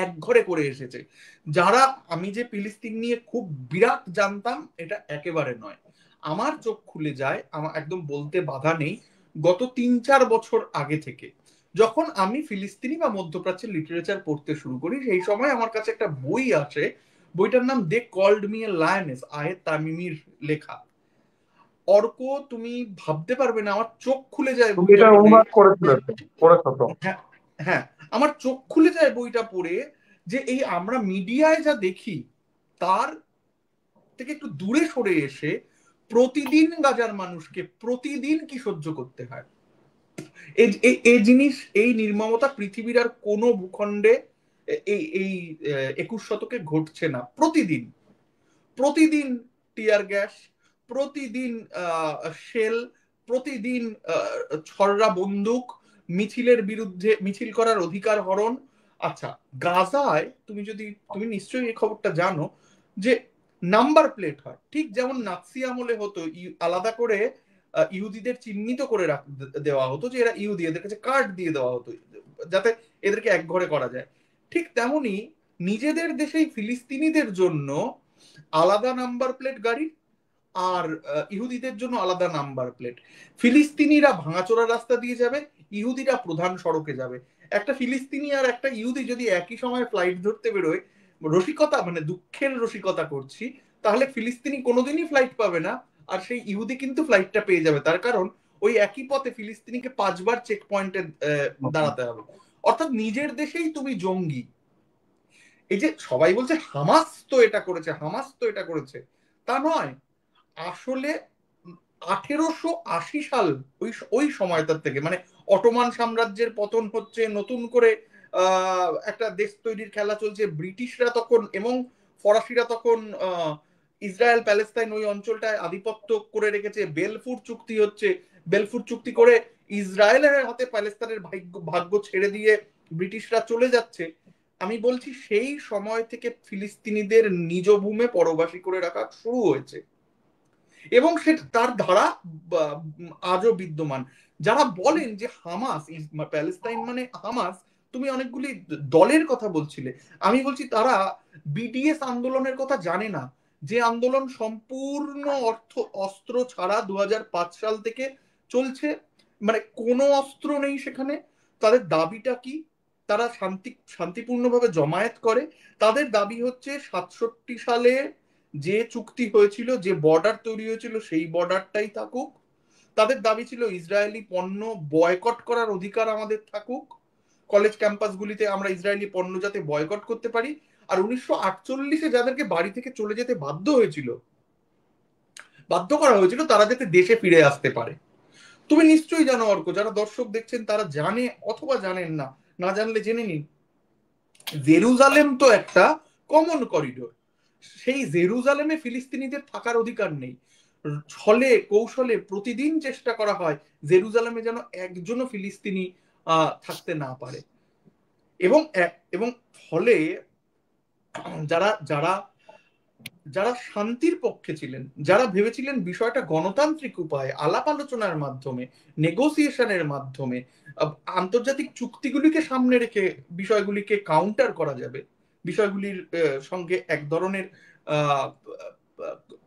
একঘরে করে এসেছে। যারা, আমি যে ফিলিস্তিন নিয়ে খুব বিরাট জানতাম এটা একেবারে নয়, আমার চোখ খুলে যায়, আমার একদম বলতে বাধা নেই, গত 3-4 বছর আগে থেকে যখন আমি ফিলিস্তিনি বা মধ্যপ্রাচ্যের লিটারেচার পড়তে শুরু করি, সেই সময় আমার কাছে একটা বই আসে, বইটার নাম they called me a lioness, Ahed তামিমির লেখা। অর্ক, তুমি ভাবতে পারবে না, আমার চোখ খুলে যায় তুমি বইটা এটা পড়ে। অনুবাদ করেছো তো? হ্যাঁ, হ্যাঁ, আমার চোখ খুলে যায় বইটা পড়ে, যে এই আমরা মিডিয়ায় যা দেখি তার থেকে একটু দূরে সরে এসে প্রতিদিন গাজার মানুষকে প্রতিদিন কি সহ্য করতে হয়, এই জিনিস, এই নির্মমতা পৃথিবীর আর কোনো ভূখণ্ডে এই এই 21 শতকে ঘটছে না। প্রতিদিন প্রতিদিন টিয়ার গ্যাস, প্রতিদিন শেল, প্রতিদিন ছড়রা বন্দুক, মিছিলের বিরুদ্ধে মিছিল করার অধিকার হরণ। আচ্ছা, গাজায় তুমি নিশ্চয়ই এই খবরটা জানো যে নাম্বার প্লেট হয়, ঠিক যেমন নাৎসি আমলে হতো, আলাদা করে ইহুদিদের চিহ্নিত করে দেওয়া হতো যে এরা ইহুদি, এদের কাছে কার্ড দিয়ে দেওয়া হতো যাতে এদেরকে একঘরে করা যায়। ঠিক তেমনি নিজেদের দেশেই ফিলিস্তিনিদের জন্য আলাদা নাম্বার প্লেট গাড়ি, আর ইহুদিদের জন্য আলাদা নাম্বার প্লেট। ফিলিস্তিনিরা ভাঙাচোরা রাস্তা দিয়ে যাবে, ইহুদিরা প্রধান সড়কে যাবে। একটা ফিলিস্তিনি আর একটা ইহুদি যদি একই সময় ফ্লাইট ধরতে বেরোয়, রসিকতা, মানে দুঃখের রসিকতা করছি, তাহলে ফিলিস্তিনি কোনোদিনই ফ্লাইট পাবে না, আর সেই ইহুদি কিন্তু ফ্লাইটটা পেয়ে যাবে। তার কারণ ওই একই পথে ফিলিস্তিনিকে 5 বার চেক পয়েন্টে দাঁড়াতে হবে। অর্থাৎ নিজের দেশেই তুমি জঙ্গি। এই যে সবাই বলছে হামাস তো এটা করেছে, হামাস তো এটা করেছে, তা নয়। আসলে 1880 সাল, ওই সময়টার থেকে, মানে অটোমান সাম্রাজ্যের পতন হচ্ছে, নতুন করে একটা দেশ তৈরির খেলা চলছে, ব্রিটিশরা তখন এবং ফরাসিরা তখন ইসরায়েল প্যালেস্তাইন ওই অঞ্চলটায় আধিপত্য করে রেখেছে, বেলফুর চুক্তি হচ্ছে, বেলফুর চুক্তি করে ইসরায়েলের হাতে প্যালেস্তাইনের ভাগ্য ছেড়ে দিয়ে ব্রিটিশরা চলে যাচ্ছে। আমি বলছি সেই সময় থেকে ফিলিস্তিনিদের নিজ ভূমে পরবাসী করে রাখা শুরু হয়েছে, এবং সেটা তার ধারা আজও বিদ্যমান। যারা বলেন যে হামাস প্যালেস্তাইন মানে হামাস, তুমি অনেকগুলি দলের কথা বলছিলে, আমি বলছি তারা বিডিএস আন্দোলনের কথা জানে না, যে আন্দোলন সম্পূর্ণ অস্ত্র ছাড়া 2005 সাল থেকে চলছে, মানে কোনো অস্ত্র নেই সেখানে। তাদের দাবিটা কি? তারা শান্তিপূর্ণভাবে জমায়েত করে। তাদের দাবি হচ্ছে 67 সালে যে চুক্তি হয়েছিল, যে বর্ডার তৈরি হয়েছিল, সেই বর্ডারটাই থাকুক। তাদের দাবি ছিল ইসরায়েলি পণ্য বয়কট করার অধিকার আমাদের থাকুক, কলেজ ক্যাম্পাসগুলিতে আমরা ইসরায়েলি পণ্য যাতে বয়কট করতে পারি। আর 1948-এ যাদেরকে বাড়ি থেকে চলে যেতে বাধ্য করা হয়েছিল, তারা যাতে দেশে ফিরে আসতে পারে। তুমি নিশ্চয়ই জানো অর্ক, যারা দর্শক দেখছেন তারা জানে অথবা জানেন না, না জানলে জেনে নিন, জেরুজালেম তো একটা কমন করিডোর। সেই জেরুজালেমে ফিলিস্তিনিদের থাকার অধিকার নেই। ছলে কৌশলে প্রতিদিন চেষ্টা করা হয় জেরুজালেমে যেন একজনও ফিলিস্তিনি থাকতে না পারে। এবং ফলে যারা যারা যারা শান্তির পক্ষে ছিলেন, যারা ভেবেছিলেন বিষয়টা গণতান্ত্রিক উপায়ে আলাপ আলোচনার মাধ্যমে, নেগোসিয়েশনের মাধ্যমে, আন্তর্জাতিক চুক্তিগুলিকে সামনে রেখে বিষয়গুলিকে কাউন্টার করা যাবে, বিষয়গুলির সঙ্গে এক ধরনের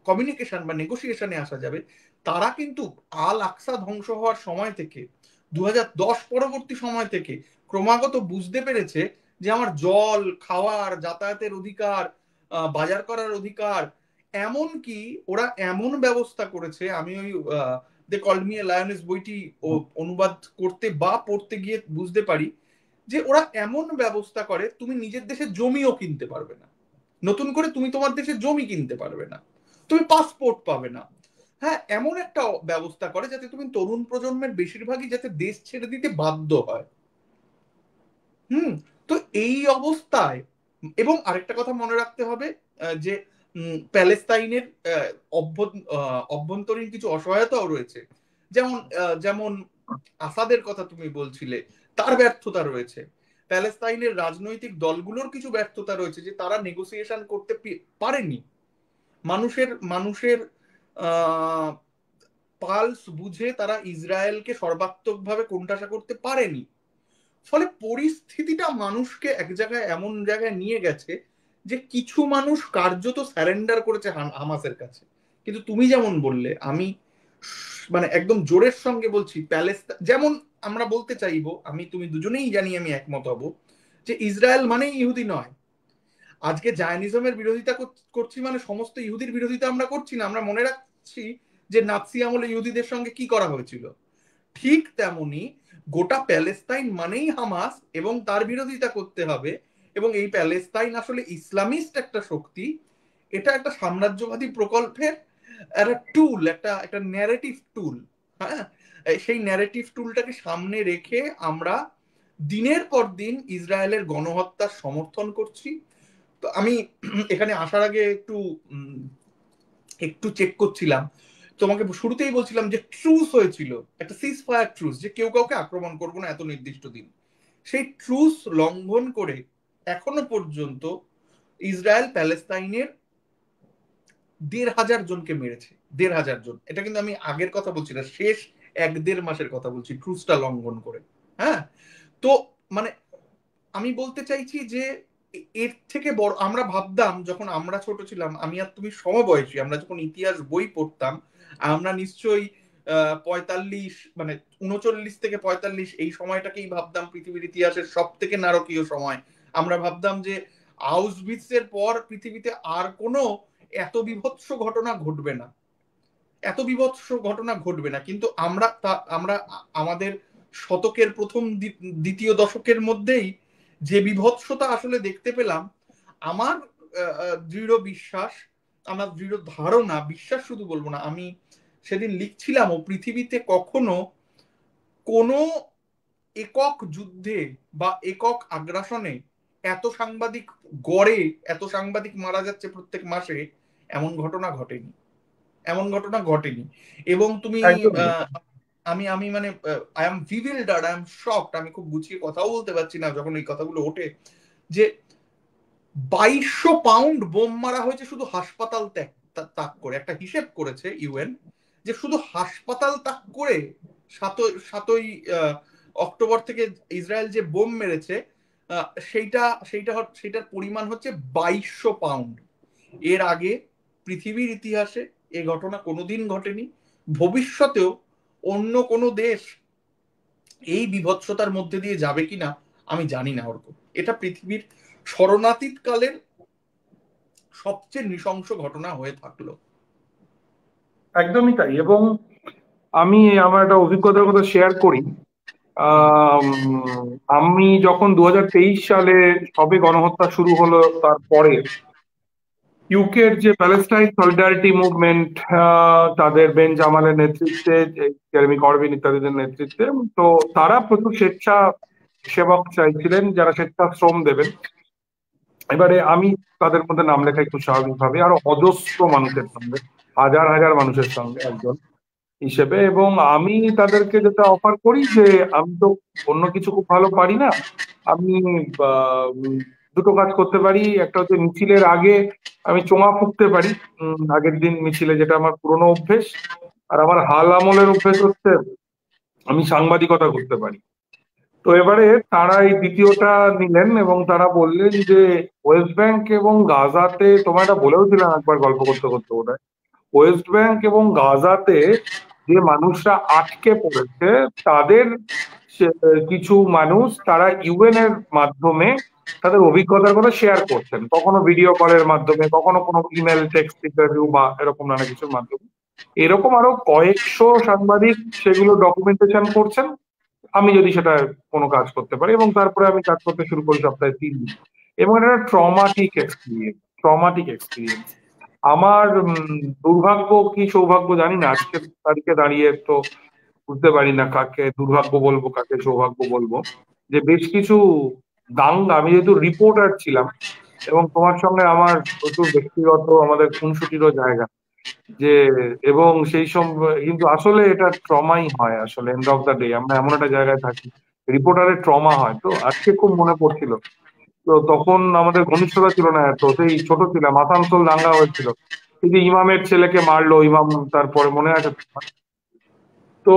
কমিউনিকেশন বা নেগোসিয়েশনে আসা যাবে, তারা কিন্তু আল আকসা ধ্বংস হওয়ার সময় থেকে 2010 পরবর্তী সময় থেকে ক্রমাগত বুঝতে পেরেছে যে আমার জল, খাওয়ার, যাতায়াতের অধিকার, বাজার করার অধিকার, এমন কি ওরা এমন ব্যবস্থা করেছে, আমি ওই they called me a lioness বইটি অনুবাদ করতে বা পড়তে গিয়ে বুঝতে পারি যে ওরা এমন ব্যবস্থা করে তুমি নিজের দেশে জমিও কিনতে পারবে না, নতুন করে তুমি তোমার দেশে জমি কিনতে পারবে না, তুমি পাসপোর্ট পাবে না। হ্যাঁ, এমন একটা ব্যবস্থা করে যাতে তুমি তরুণ প্রজন্মের বেশিরভাগই যাতে দেশ ছেড়ে দিতে বাধ্য হয়। তো এই অবস্থায়, এবং আরেকটা কথা মনে রাখতে হবে, যে প্যালেস্তাইনের অভ্যন্তরীণ কিছু অসহায়তাও রয়েছে, যেমন যেমন আসাদের কথা তুমি বলছিলে, তার ব্যর্থতা রয়েছে। প্যালেস্তাইনের রাজনৈতিক দলগুলোর কিছু ব্যর্থতা রয়েছে যে তারা নেগোসিয়েশন করতে পারেনি, মানুষের মানুষের পালস বুঝে তারা ইসরায়েলকে সর্বাত্মকভাবে কোণঠাসা করতে পারেনি। ফলে পরিস্থিতিটা মানুষকে এক জায়গায় এমন জায়গায় নিয়ে গেছে যে কিছু মানুষ কার্যত স্যারেন্ডার করেছে হামাসের কাছে। কিন্তু তুমি যেমন বললে, আমি মানে একদম জোরের সঙ্গে বলছি, প্যালেস্তাইন যেমন আমরা বলতে চাইবো, আমি তুমি দুজনেই জানি আমি একমত হব যে ইসরায়েল মানেই ইহুদি নয়। আজকে জায়নিজমের বিরোধিতা করছি মানে সমস্ত ইহুদির বিরোধিতা আমরা করছি না, আমরা মনে রাখছি যে নাৎসি আমলে ইহুদিদের সঙ্গে কি করা হয়েছিল। ঠিক তেমনি গোটা প্যালেস্তাইন মানেই হামাস এবং তার বিরোধিতা করতে হবে। এবং এই প্যালেস্তাইন আসলে ইসলামিস্ট একটা শক্তি, এটা একটা সাম্রাজ্যবাদী প্রকল্পের একটা টুল, একটা ন্যারেটিভ টুল। হ্যাঁ, সেই ন্যারেটিভ টুলটাকে সামনে রেখে আমরা দিনের পর দিন ইসরায়েলের গণহত্যার সমর্থন করছি। তো আমি এখানে আসার আগে একটু চেক করছিলাম, তোমাকে শুরুতেই বলছিলাম যে ট্রুস হয়েছিল, একটা সিজ ফায়ার ট্রুস, যে কেউ কাউকে আক্রমণ করবো না এত নির্দিষ্ট দিন। সেই ট্রুস লঙ্ঘন করে এখনো পর্যন্ত ইসরায়েল প্যালেস্তাইনের 1,500 জনকে মেরেছে। 1,500 জন, এটা কিন্তু আমি আগের কথা বলছি না, শেষ 1-1.5 মাসের কথা বলছি, ট্রুসটা লঙ্ঘন করে। হ্যাঁ, তো মানে আমি বলতে চাইছি যে এর থেকে বড়, আমরা ভাবতাম যখন আমরা ছোট ছিলাম, আমি আর তুমি সমবয়সী, আমরা যখন ইতিহাস বই পড়তাম, আমরা নিশ্চয়ই 45 মানে 39 থেকে 45 এই সময়টাকেই ভাবতাম পৃথিবীর ইতিহাসের সব থেকে নারকীয় সময়। আমরা ভাবতাম যে আউসভিটসের পর পৃথিবীতে আর কোনো এত বিভৎস ঘটনা ঘটবে না, এত বিভৎস ঘটনা ঘটবে না। কিন্তু আমরা আমাদের শতকের প্রথম দ্বিতীয় দশকের মধ্যেই যে বিভৎসতা আসলে দেখতে পেলাম, আমার দৃঢ় বিশ্বাস, আমার দৃঢ় ধারণা, বিশ্বাস শুধু বলবো না, আমি সেদিন লিখছিলাম, ও পৃথিবীতে কখনো কোনো একক যুদ্ধে বা একক আগ্রাসনে এত সাংবাদিক গড়ে, এত সাংবাদিক মারা যাচ্ছে প্রত্যেক মাসে, এমন ঘটনা ঘটেনি, এমন ঘটনা ঘটেনি। এবং তুমি আমি আমি মানে I am bewildered, I am shocked, আমি খুব গুছিয়ে কথাও বলতে পারছি না যখন এই কথাগুলো ওঠে, যে 2200 পাউন্ড বোম মারা হয়েছে শুধু হাসপাতাল তাক করে। একটা হিসেব করেছে ইউএন যে শুধু হাসপাতাল তাক করে 7ই অক্টোবর থেকে ইসরায়েল যে বোম মেরেছে সেইটার পরিমাণ হচ্ছে 2200 পাউন্ড। এর আগে পৃথিবীর ইতিহাসে এ ঘটনা কোনোদিন ঘটেনি, ভবিষ্যতেও অন্য কোনো দেশ এই বিভৎসতার মধ্যে দিয়ে যাবে কিনা আমি জানি না অর্ক। এটা পৃথিবীর স্মরণাতীত কালের সবচেয়ে নৃশংস ঘটনা হয়ে থাকলো। একদমই তাই। এবং আমি আমার একটা অভিজ্ঞতার কথা শেয়ার করি। আমি যখন 2023 সালে সবে গণহত্যা শুরু হলো, তারপরে ইউকের যে প্যালেস্টাইন সলিডারিটি মুভমেন্ট, তাদের বেন জামালের নেতৃত্বে, জেরেমি করবিন ইত্যাদিদের নেতৃত্বে, তো তারা প্রচুর স্বেচ্ছা সেবক চাইছিলেন যারা স্বেচ্ছাশ্রম দেবেন। এবারে আমি তাদের মধ্যে নাম লেখা একটু স্বাভাবিকভাবে, আরো অজস্র মানুষের সঙ্গে, হাজার হাজার মানুষের সঙ্গে একজন হিসেবে। এবং আমি তাদেরকে যেটা অফার করি যে আমি তো অন্য কিছু খুব ভালো পারি না, আমি দুটো কাজ করতে পারি। একটা হচ্ছে মিছিলের আগে আমি চোঙা ফুঁকতে পারি আগের দিন মিছিলে, যেটা আমার পুরনো অভ্যেস। আর আমার হাল আমলের অভ্যেস হচ্ছে আমি সাংবাদিকতা করতে পারি। তো এবারে তারা এই দ্বিতীয়টা নিলেন এবং তারা বললেন যে ওয়েস্ট ব্যাংক এবং গাজাতে, তোমার এটা বলেও ছিলাম একবার গল্প করতে করতে বোধহয়, ওয়েস্ট ব্যাংক এবং গাজাতে যে মানুষরা আটকে পড়েছে তাদের কিছু মানুষ তারা ইউএন এর মাধ্যমে তাদের অভিজ্ঞতার কথা শেয়ার করছেন, কখনো ভিডিও কলের মাধ্যমে, কখনো কোনো ইমেল, টেক্সট, ইন্টারভিউ বা এরকম নানা কিছুর মাধ্যমে। এরকম আরো কয়েকশো সাংবাদিক সেগুলো ডকুমেন্টেশন করছেন, আমি যদি সেটা কোনো কাজ করতে পারি। এবং তারপরে আমি কাজ করতে শুরু করি সপ্তাহে 3 দিন। এবং এটা একটা ট্রমাটিক এক্সপিরিয়েন্স। আমার দুর্ভাগ্য কি সৌভাগ্য জানি না, আজকের তারিখে দাঁড়িয়ে তো বুঝতে পারি না কাকে দুর্ভাগ্য বলবো কাকে সৌভাগ্য বলবো, যে বেশ কিছু দাঙ্গা, আমি যেহেতু রিপোর্টার ছিলাম, এবং তোমার সঙ্গে আমার প্রচুর ব্যক্তিগত আমাদের খুনসুটিরও জায়গা যে, এবং সেই সব, কিন্তু আসলে এটা ট্রমাই হয় আসলে এন্ড অফ দ্য ডে। আমরা এমন একটা জায়গায় থাকি, রিপোর্টারের ট্রমা হয়। তো আজকে খুব মনে পড়ছিল, তো তখন আমাদের ঘনিষ্ঠতা ছিল না, তো সেই ছোট ছিলাম, আসানসোল দাঙ্গা হয়েছিল, এই যে ইমামের ছেলেকে মারলো ইমাম, তারপরে মনে আছে তোমার? তো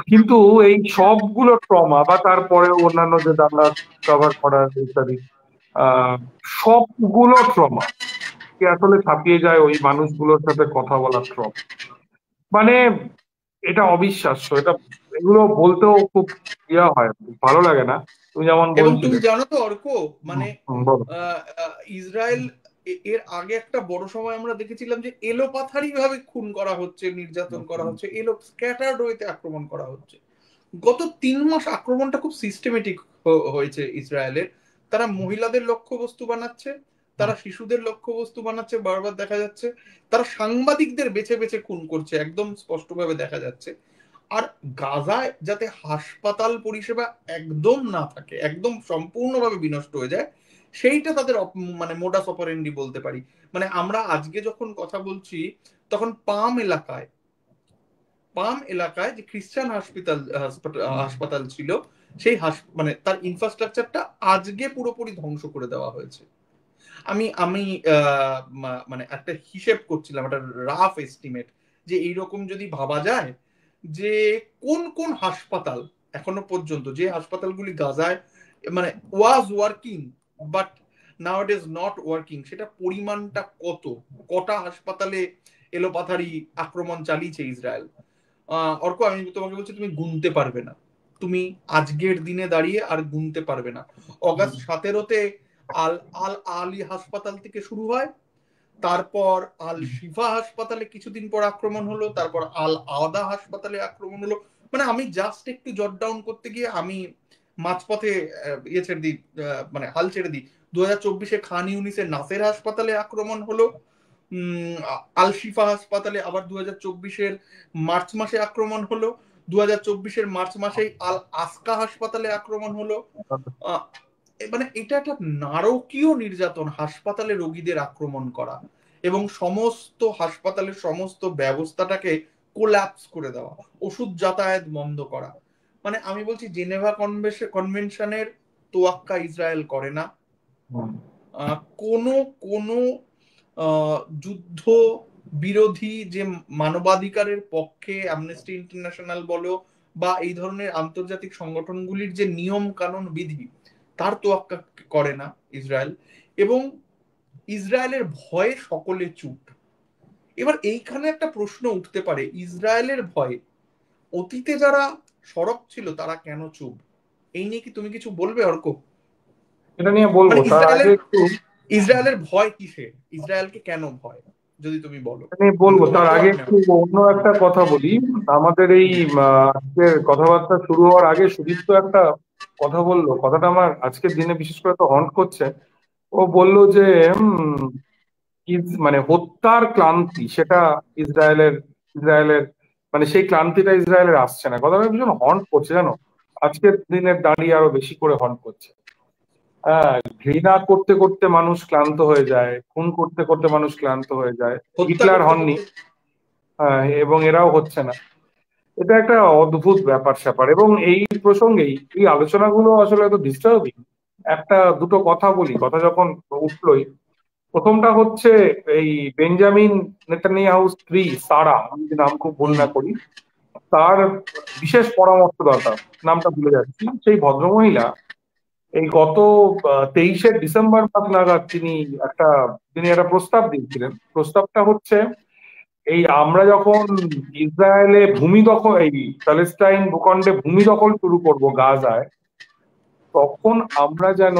কিন্তু এই সবগুলো ট্রমা বা তারপরে অন্যান্য যে দাঙ্গা কভার করার ইত্যাদি, আহ সবগুলো ট্রমা কি আসলে ছাপিয়ে যায় ওই মানুষগুলোর সাথে কথা বলার ট্রমা। মানে এটা অবিশ্বাস্য, এটা এগুলো বলতেও খুব হয়, ভালো লাগে না। তুমি যেমন এবং বলছিলে। তুমি জানো তো অর্ক, মানে বলো। ইসরায়েল এর আগে একটা বড় সময় আমরা দেখেছিলাম যে এলোপাথারি ভাবে খুন করা হচ্ছে, নির্যাতন করা হচ্ছে, স্ক্যাটার্ড ওয়েতে আক্রমণ করা হচ্ছে। গত 3 মাস আক্রমণটা খুব সিস্টেমেটিক হয়েছে ইসরায়েলের। তারা মহিলাদের লক্ষ্যবস্তু বানাচ্ছে, তারা শিশুদের লক্ষ্যবস্তু বানাচ্ছে, বারবার দেখা যাচ্ছে। তারা সাংবাদিকদের বেছে বেছে খুন করছে, একদম স্পষ্টভাবে দেখা যাচ্ছে। আর গাজায় যাতে হাসপাতাল পরিষেবা একদম না থাকে, একদম সম্পূর্ণভাবে বিনষ্ট হয়ে যায়, সেইটা তাদের মানে মোডাস অপারেন্ডি বলতে পারি। মানে আমরা আজকে যখন কথা বলছি, তখন পাম এলাকায় যে খ্রিস্টান হাসপাতাল ছিল, সেই মানে তার ইনফ্রাস্ট্রাকচারটা আজকে পুরোপুরি ধ্বংস করে দেওয়া হয়েছে। আমি আমি মানে একটা হিসেব করছিলাম, একটা রাফ এস্টিমেট, যে এইরকম যদি ভাবা যায় যে কোন কোন হাসপাতাল এখনো পর্যন্ত, যে হাসপাতালগুলি গাজায় মানে was working but now it is not working, সেটা পরিমাণটা কটা হাসপাতালে এলোপাথারি আক্রমণ চালিয়েছে ইসরায়েল। অর্ক, আমি তোমাকে বলছি, তুমি গুনতে পারবে না, তুমি আজকের দিনে দাঁড়িয়ে আর গুনতে পারবে না। অগাস্ট 17-তে আল আল আলী হাসপাতাল থেকে শুরু হয়, তারপর আল শিফা হাসপাতালে কিছুদিন পর আক্রমণ হলো, তারপর আল আওদা হাসপাতালে আক্রমণ হলো। মানে আমি জাস্ট একটু জট ডাউন করতে গিয়ে আমি মাঝপথে ইয়ে ছেড়ে দিই, মানে হাল ছেড়ে দিই। 2024-এ খান ইউনিসের নাসের হাসপাতালে আক্রমণ হলো, আল শিফা হাসপাতালে আবার 2024-এর মার্চ মাসে আক্রমণ হলো, 2024-এর মার্চ মাসেই আল আসকা হাসপাতালে আক্রমণ হলো। মানে এটা একটা নারকীয় নির্যাতন, হাসপাতালে রোগীদের আক্রমণ করা এবং সমস্ত হাসপাতালের সমস্ত ব্যবস্থাটাকে কোল্যাপস করে দেওয়া, ওষুধ যাতায়াত বন্ধ করা। মানে আমি বলছি, জেনেভা কনভেনশনের তোয়াক্কা ইসরায়েল করে না। কোনো কোনো যুদ্ধ বিরোধী যে মানবাধিকারের পক্ষে অ্যামনেস্টি ইন্টারন্যাশনাল বলো বা এই ধরনের আন্তর্জাতিক সংগঠনগুলির যে নিয়ম কানুন বিধি, তার তোয়াক্কা করে না ইসরায়েল। এবং ইসরায়েলের ভয়ে সকলে চুপ। এবার এইখানে একটা প্রশ্ন উঠতে পারে, ইসরায়েলের ভয়ে অতীতে যারা সরব ছিল তারা কেন চুপ? এই নিয়ে কি তুমি কিছু বলবে অর্ক? এটা নিয়ে বলবো, মানে তার আগে একটু ইসরায়েলের ভয় কিসে, ইসরায়েলকে কেন ভয়, যদি তুমি বলো। বলবো, মানে তার তোমার আগে একটু অন্য একটা কথা বলি। আমাদের এই আজকের কথাবার্তা শুরু হওয়ার আগে সুদীপ্ত একটা কথা বললো, কথাটা আমার আজকের দিনে বিশেষ করে তো হন্ট করছে। ও বললো যে মানে হত্যার ক্লান্তি সেটা ইসরায়েলের ইসরায়েলের মানে সেই ক্লান্তিটা ইসরায়েলের আসছে না। কথাটা ভীষণ হন্ট করছে, জানো, আজকের দিনের দাঁড়িয়ে আরো বেশি করে হন্ট করছে। হ্যাঁ, ঘৃণা করতে করতে মানুষ ক্লান্ত হয়ে যায়, খুন করতে করতে মানুষ ক্লান্ত হয়ে যায়। হত্যা হিটলার করতে হননি, করতে। হ্যাঁ, এবং এরাও হচ্ছে না। এটা একটা অদ্ভুত ব্যাপার স্যাপার। এবং এই প্রসঙ্গেই এই আলোচনাগুলো আসলে এত ডিস্টার্বিং। একটা দুটো কথা বলি, কথা যখন উঠলোই, প্রথমটা হচ্ছে এই বেঞ্জামিন নেতানিয়াহুর স্ত্রী সারা, আমি যদি নাম খুব ভুল না করি, তার বিশেষ পরামর্শদাতা, নামটা ভুলে যাচ্ছি, সেই ভদ্রমহিলা এই গত 23শে ডিসেম্বর মাস নাগাদ তিনি একটা প্রস্তাব দিয়েছিলেন। প্রস্তাবটা হচ্ছে, এই আমরা যখন ইসরায়েলে ভূমি দখল, এই প্যালেস্টাইন ভূখণ্ডে ভূমি দখল শুরু করব গাজায়, তখন আমরা যেন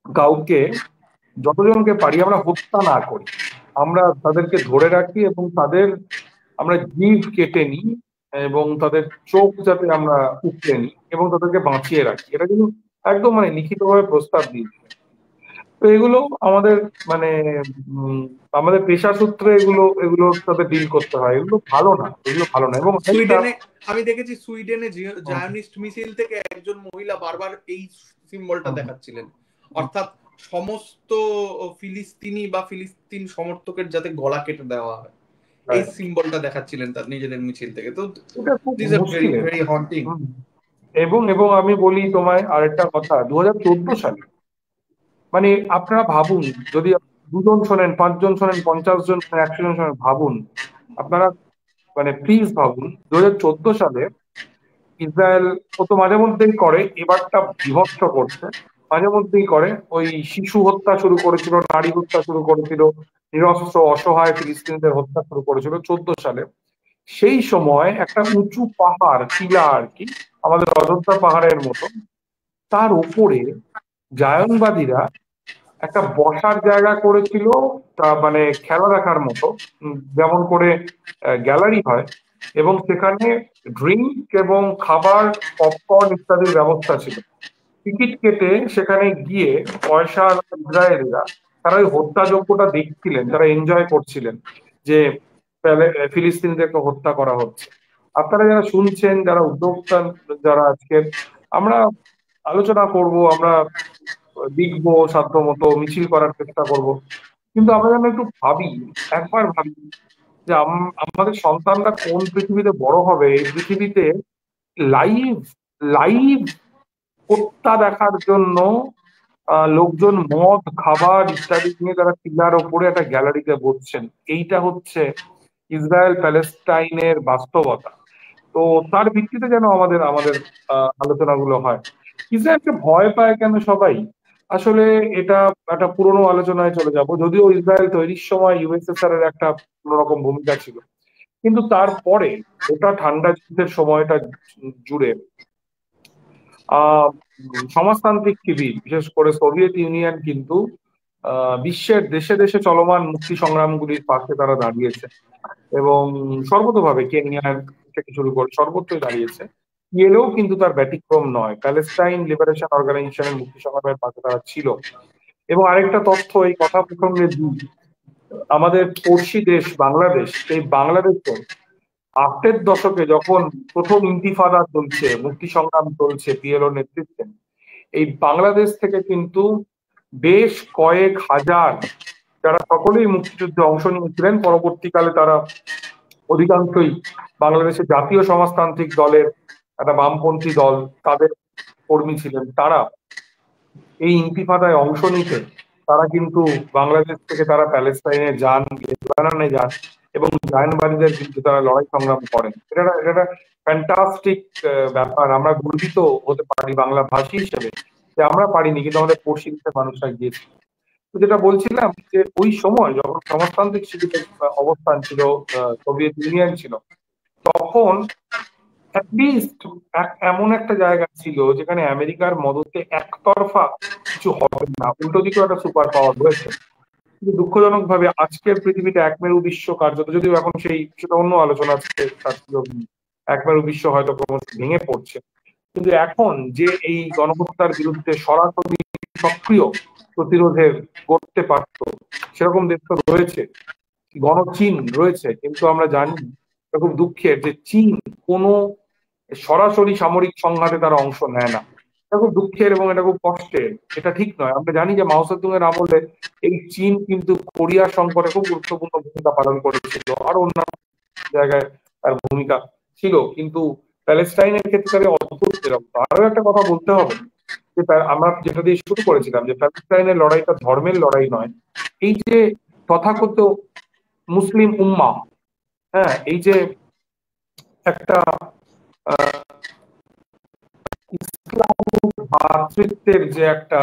কাউকে, যতজনকে পারি আমরা হত্যা না করি, আমরা তাদেরকে ধরে রাখি এবং তাদের আমরা জিভ কেটে নিই এবং তাদের চোখ যাতে আমরা উপড়ে নিই এবং তাদেরকে বাঁচিয়ে রাখি। এটা কিন্তু একদম মানে লিখিতভাবে প্রস্তাব দিয়েছে। তো এগুলো আমাদের মানে উম, আমাদের পেশা সূত্রে এগুলো এগুলোর সাথে ডিল করতে হয়। এগুলো ভালো না, এগুলো ভালো না। এবং আরেকটা, সুইডেনে আমি দেখেছি, সুইডেনে জায়নিস্ট মিছিল থেকে একজন মহিলা বারবার এই সিম্বলটা দেখাচ্ছিলেন, অর্থাৎ সমস্ত ফিলিস্তিনি বা ফিলিস্তিন সমর্থকের যাতে গলা কেটে দেওয়া হয়, এই সিম্বলটা দেখাচ্ছিলেন তার নিজেদের মিছিল থেকে। তো এটা খুব দিস আর ভেরি মুশকিলের। Very haunting. এবং এবং আমি বলি তোমায় আরেকটা কথা, 2014 সালে, মানে আপনারা ভাবুন, যদি 2 জন শোনেন, 5 জন শোনেন, 50 জন শোনেন, 100 জন শোনেন, ভাবুন আপনারা, মানে প্লিজ ভাবুন, 2014 সালে ইসরায়েল, ও তো মাঝে মধ্যেই করে, এবারটা বিভৎস করছে, মাঝে মধ্যেই করে, ওই শিশু হত্যা শুরু করেছিল, নারী হত্যা শুরু করেছিল, নিরস্ত্র অসহায় ফিলিস্তিনিদের হত্যা শুরু করেছিল 2014 সালে। সেই সময় একটা উঁচু পাহাড়, টিলা আর কি, আমাদের অযোধ্যা পাহাড়ের মতো, তার উপরে জায়নবাদীরা একটা বসার জায়গা করেছিল, তা মানে খেলা দেখার মতো, যেমন করে গ্যালারি হয়, এবং সেখানে ড্রিঙ্ক এবং খাবার, পপকর্ন ইত্যাদির ব্যবস্থা ছিল। টিকিট কেটে সেখানে গিয়ে পয়সা ইসরায়েলিরা, তারা ওই হত্যাযজ্ঞটা দেখছিলেন, তারা এনজয় করছিলেন যে ফিলিস্তিনিদেরকে হত্যা করা হচ্ছে। আপনারা যারা শুনছেন, যারা উদ্যোক্তা, যারা আজকে আমরা আলোচনা করব, আমরা লিখবো, সাধ্য মতো মিছিল করার চেষ্টা করব, কিন্তু আমরা যেন একটু ভাবি, একবার ভাবি যে আমাদের সন্তানরা কোন পৃথিবীতে বড় হবে। এই পৃথিবীতে লাইভ লাইভ হত্যা দেখার জন্য লোকজন মদ, খাবার ইত্যাদি নিয়ে তারা টিলার ওপরে একটা গ্যালারিতে বসছেন। এইটা হচ্ছে ইসরায়েল প্যালেস্টাইনের বাস্তবতা। তো তার ভিত্তিতে যেন আমাদের আমাদের আলোচনাগুলো হয়। ইসরায়েলকে ভয় পায় কেন সবাই? আসলে এটা একটা পুরনো আলোচনায় চলে যাব। যদিও ইসরায়েল তৈরির সময় ইউএসএসআর এর একটা অন্যরকম ভূমিকা ছিল, কিন্তু তারপরে ওটা ঠান্ডা যুদ্ধের সময়টা জুড়ে সমাজতান্ত্রিক শিবির, বিশেষ করে সোভিয়েত ইউনিয়ন কিন্তু বিশ্বের দেশে দেশে চলমান মুক্তি সংগ্রামগুলির পাশে তারা দাঁড়িয়েছে, এবং সর্বতভাবে কেনিয়ার থেকে শুরু করে সর্বত্রই দাঁড়িয়েছে। ইয়েলেও কিন্তু তার ব্যতিক্রম নয়, প্যালেস্টাইন লিবারেশন অর্গানাইজেশনের মুক্তি সংগ্রামের পাশে তারা ছিল। এবং আরেকটা তথ্য এই কথা প্রসঙ্গে দিই, আমাদের পড়শি দেশ বাংলাদেশ, এই বাংলাদেশে 80-এর দশকে যখন প্রথম ইন্তিফাদা চলছে, মুক্তি সংগ্রাম চলছে পিএলও নেতৃত্বে, এই বাংলাদেশ থেকে কিন্তু বেশ কয়েক হাজার, যারা সকলেই মুক্তিযুদ্ধে অংশ নিয়েছিলেন, পরবর্তীকালে তারা অধিকাংশই বাংলাদেশের জাতীয় সমাজতান্ত্রিক দলের একটা বামপন্থী দল, তাদের কর্মী ছিলেন, তারা এই ইন্তিফাদায় অংশ নিতে তারা কিন্তু বাংলাদেশ থেকে তারা প্যালেস্টাইনে যান, লেবাননে যান, এবং জায়নবাদীদের কিন্তু তারা লড়াই সংগ্রাম করেন। এটা একটা ফ্যান্টাস্টিক ব্যাপার। আমরা গর্বিত হতে পারি বাংলা ভাষী হিসেবে যে আমরা পারিনি, কিন্তু আমাদের পড়শি দেশের মানুষরা গিয়েছে। তো যেটা বলছিলাম যে ওই সময় যখন সমাজতান্ত্রিক শিবিরের অবস্থান ছিল, সোভিয়েত ইউনিয়ন ছিল, তখন অ্যাটলিস্ট এমন একটা জায়গা ছিল যেখানে আমেরিকার মদতে একতরফা কিছু হবে না, উল্টো দিকেও একটা সুপার পাওয়ার রয়েছে। কিন্তু দুঃখজনক ভাবে আজকের পৃথিবীতে একমেরু বিশ্ব কার্যত, যদিও এখন সেই সেটা অন্য আলোচনা আছে, একমেরু বিশ্ব হয়তো ক্রমশ ভেঙে পড়ছে, কিন্তু এখন যে এই গণহত্যার বিরুদ্ধে সরাসরি সক্রিয় প্রতিরোধের করতে পারত, সেরকম দেশ তো রয়েছে, গণচীন রয়েছে, কিন্তু আমরা জানি, এটা খুব দুঃখের যে চীন কোনো সরাসরি সামরিক সংঘাতে তারা অংশ নেয় না। এটা খুব দুঃখের এবং এটা খুব কষ্টের, এটা ঠিক নয়। আমরা জানি যে মাও সেতুং এর আমলে এই চীন কিন্তু কোরিয়া সংকটে খুব গুরুত্বপূর্ণ ভূমিকা পালন করেছিল, আরো অন্যান্য জায়গায় তার ভূমিকা ছিল, কিন্তু প্যালেস্টাইনের ক্ষেত্রে তাদের অদ্ভুত এরকম। আরো একটা কথা বলতে হবে যে আমরা যেটা দিয়ে শুরু করেছিলাম, যে প্যালেস্টাইনের লড়াইটা ধর্মের লড়াই নয়। এই যে তথাকথিত মুসলিম উম্মা, হ্যাঁ, এই যে একটা ইসলামিক ভ্রাতৃত্বের যে একটা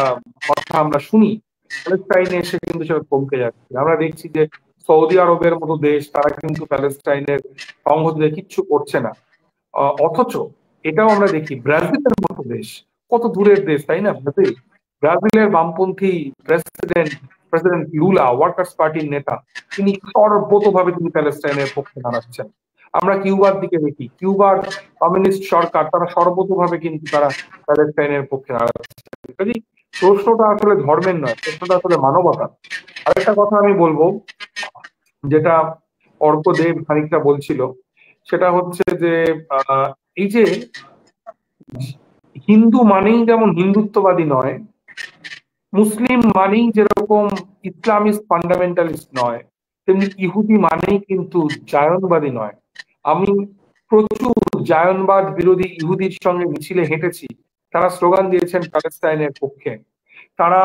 কথা আমরা শুনি, প্যালেস্টাইনে এসে কিন্তু সেটা কমকে যাচ্ছে। আমরা দেখছি যে সৌদি আরবের মতো দেশ, তারা কিন্তু প্যালেস্টাইনের সংহতিতে কিচ্ছু করছে না। অথচ এটাও আমরা দেখি ব্রাজিলের মতো দেশ, কত দূরের দেশ, তাই না? ব্রাজিলের বামপন্থী প্রেসিডেন্ট লুলা, ওয়ার্কার্স পার্টির নেতা, তিনি সর্বতভাবে তিনি প্যালেস্টাইনের পক্ষে দাঁড়াচ্ছেন। আমরা কিউবার দিকে দেখি, কিউবার কমিউনিস্ট সরকার, তারা সর্বতভাবে কিন্তু তারা প্যালেস্টাইনের পক্ষে দাঁড়াচ্ছে। প্রশ্নটা আসলে ধর্মের নয়, প্রশ্নটা আসলে মানবতা। আরেকটা কথা আমি বলবো, যেটা অর্কদেব খানিকটা বলছিল, সেটা হচ্ছে যে এই যে হিন্দু মানেই যেমন হিন্দুত্ববাদী নয়, মুসলিম মানেই যেরকম ইসলামিস্ট ফান্ডামেন্টালিস্ট নয়, তেমনি ইহুদি মানেই কিন্তু জায়নবাদী নয়। আমি প্রচুর জায়নবাদ বিরোধী ইহুদির সঙ্গে মিছিলে হেঁটেছি, তারা স্লোগান দিয়েছেন প্যালেস্টাইনের পক্ষে। তারা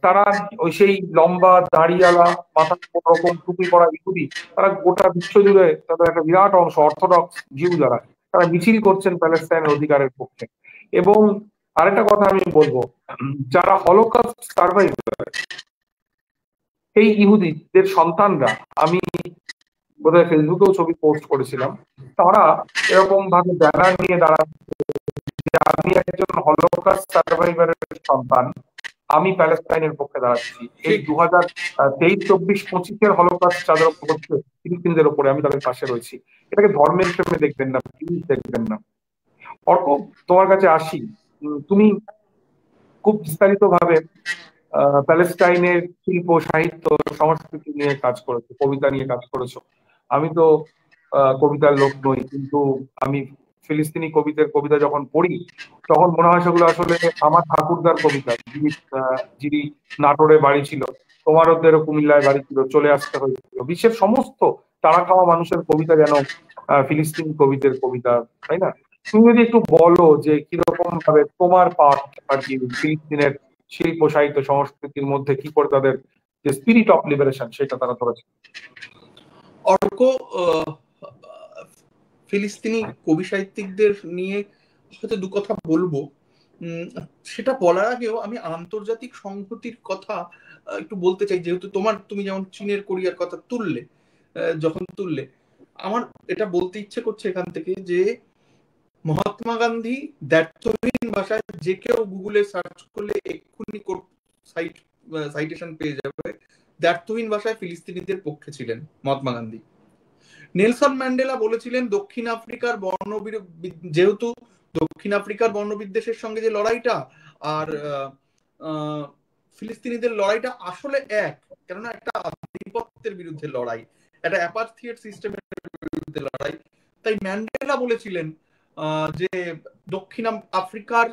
তারা ওই সেই লম্বা দাড়িওয়ালা মাথা রকম টুপি পরা ইহুদি, তারা গোটা বিশ্ব জুড়ে তাদের একটা বিরাট অংশ অর্থোডক্স জিউ যারা, তারা মিছিল করছেন প্যালেস্টাইনের অধিকারের পক্ষে। এবং আরেকটা কথা আমি বলবো, যারা হলোকস্ট সার্ভাইভার এই ইহুদিদের সন্তানরা, আমি বোধহয় ফেসবুকেও ছবি পোস্ট করেছিলাম, তারা এরকম ভাবে ব্যানার নিয়ে দাঁড়াচ্ছে যে আমি একজন হলোকস্ট সার্ভাইভারের সন্তান, আমি প্যালেস্টাইনের পক্ষে দাঁড়াচ্ছি। এই 2023-24-25 হলোকস্ট যাদের উপর হচ্ছে ফিলিস্তিনিদের উপরে, আমি তাদের পাশে রয়েছি। এটাকে ধর্মের হিসেবে দেখবেন না, প্লিজ দেখবেন না। অর্ক, তোমার কাছে আসি। তুমি খুব বিস্তারিত ভাবে প্যালেস্টাইনের শিল্প, সাহিত্য, সংস্কৃতি নিয়ে কাজ করেছো, কবিতা নিয়ে কাজ করেছো। আমি তো কবিতার লোক নই, কিন্তু আমি ফিলিস্তিনি কবিতা যখন পড়ি তখন মনে হয় সেগুলো আসলে আমার ঠাকুরদার কবিতা, যিনি নাটোরে বাড়ি ছিল, তোমার ওদেরও কুমিল্লায় বাড়ি ছিল, চলে আসতে হয়েছিল। বিশ্বের সমস্ত তারা খাওয়া মানুষের কবিতা যেন ফিলিস্তিনি কবিদের কবিতা, তাই না? তুমি যদি একটু বলো যে কিরকম ভাবে তোমার পাঠ আর কি ফিলিস্তিনের শিল্প, সাহিত্য, সংস্কৃতির মধ্যে কি করে তাদের যে স্পিরিট অফ লিবারেশন সেটা তারা ধরেছে। অর্ক, ফিলিস্তিনি কবি সাহিত্যিকদের নিয়ে হয়তো দু কথা বলবো। সেটা বলার আগেও আমি আন্তর্জাতিক সংহতির কথা একটু বলতে চাই, যেহেতু তুমি যেমন চীনের কোরিয়ার কথা যখন তুললে, আমার এটা বলতে ইচ্ছে করছে এখান থেকে যে মহাত্মা গান্ধী দ্ব্যর্থহীন ভাষায়, যে কেউ গুগলে সার্চ করলে এক্ষুনি সাইটেশন পেয়ে যাবে, দ্ব্যর্থহীন ভাষায় ফিলিস্তিনিদের পক্ষে ছিলেন মহাত্মা গান্ধী। নেলসন ম্যান্ডেলা বলেছিলেন দক্ষিণ আফ্রিকার যেহেতু দক্ষিণ আফ্রিকার বর্ণবিদ্বেষের সঙ্গে যে লড়াইটা আর ফিলিস্তিনিদের লড়াইটা আসলে এক, কেননা একটা আধিপত্যের বিরুদ্ধে লড়াই, একটা অ্যাপার্থিয়েট সিস্টেমের বিরুদ্ধে লড়াই। তাই ম্যান্ডেলা বলেছিলেন যে দক্ষিণ আফ্রিকার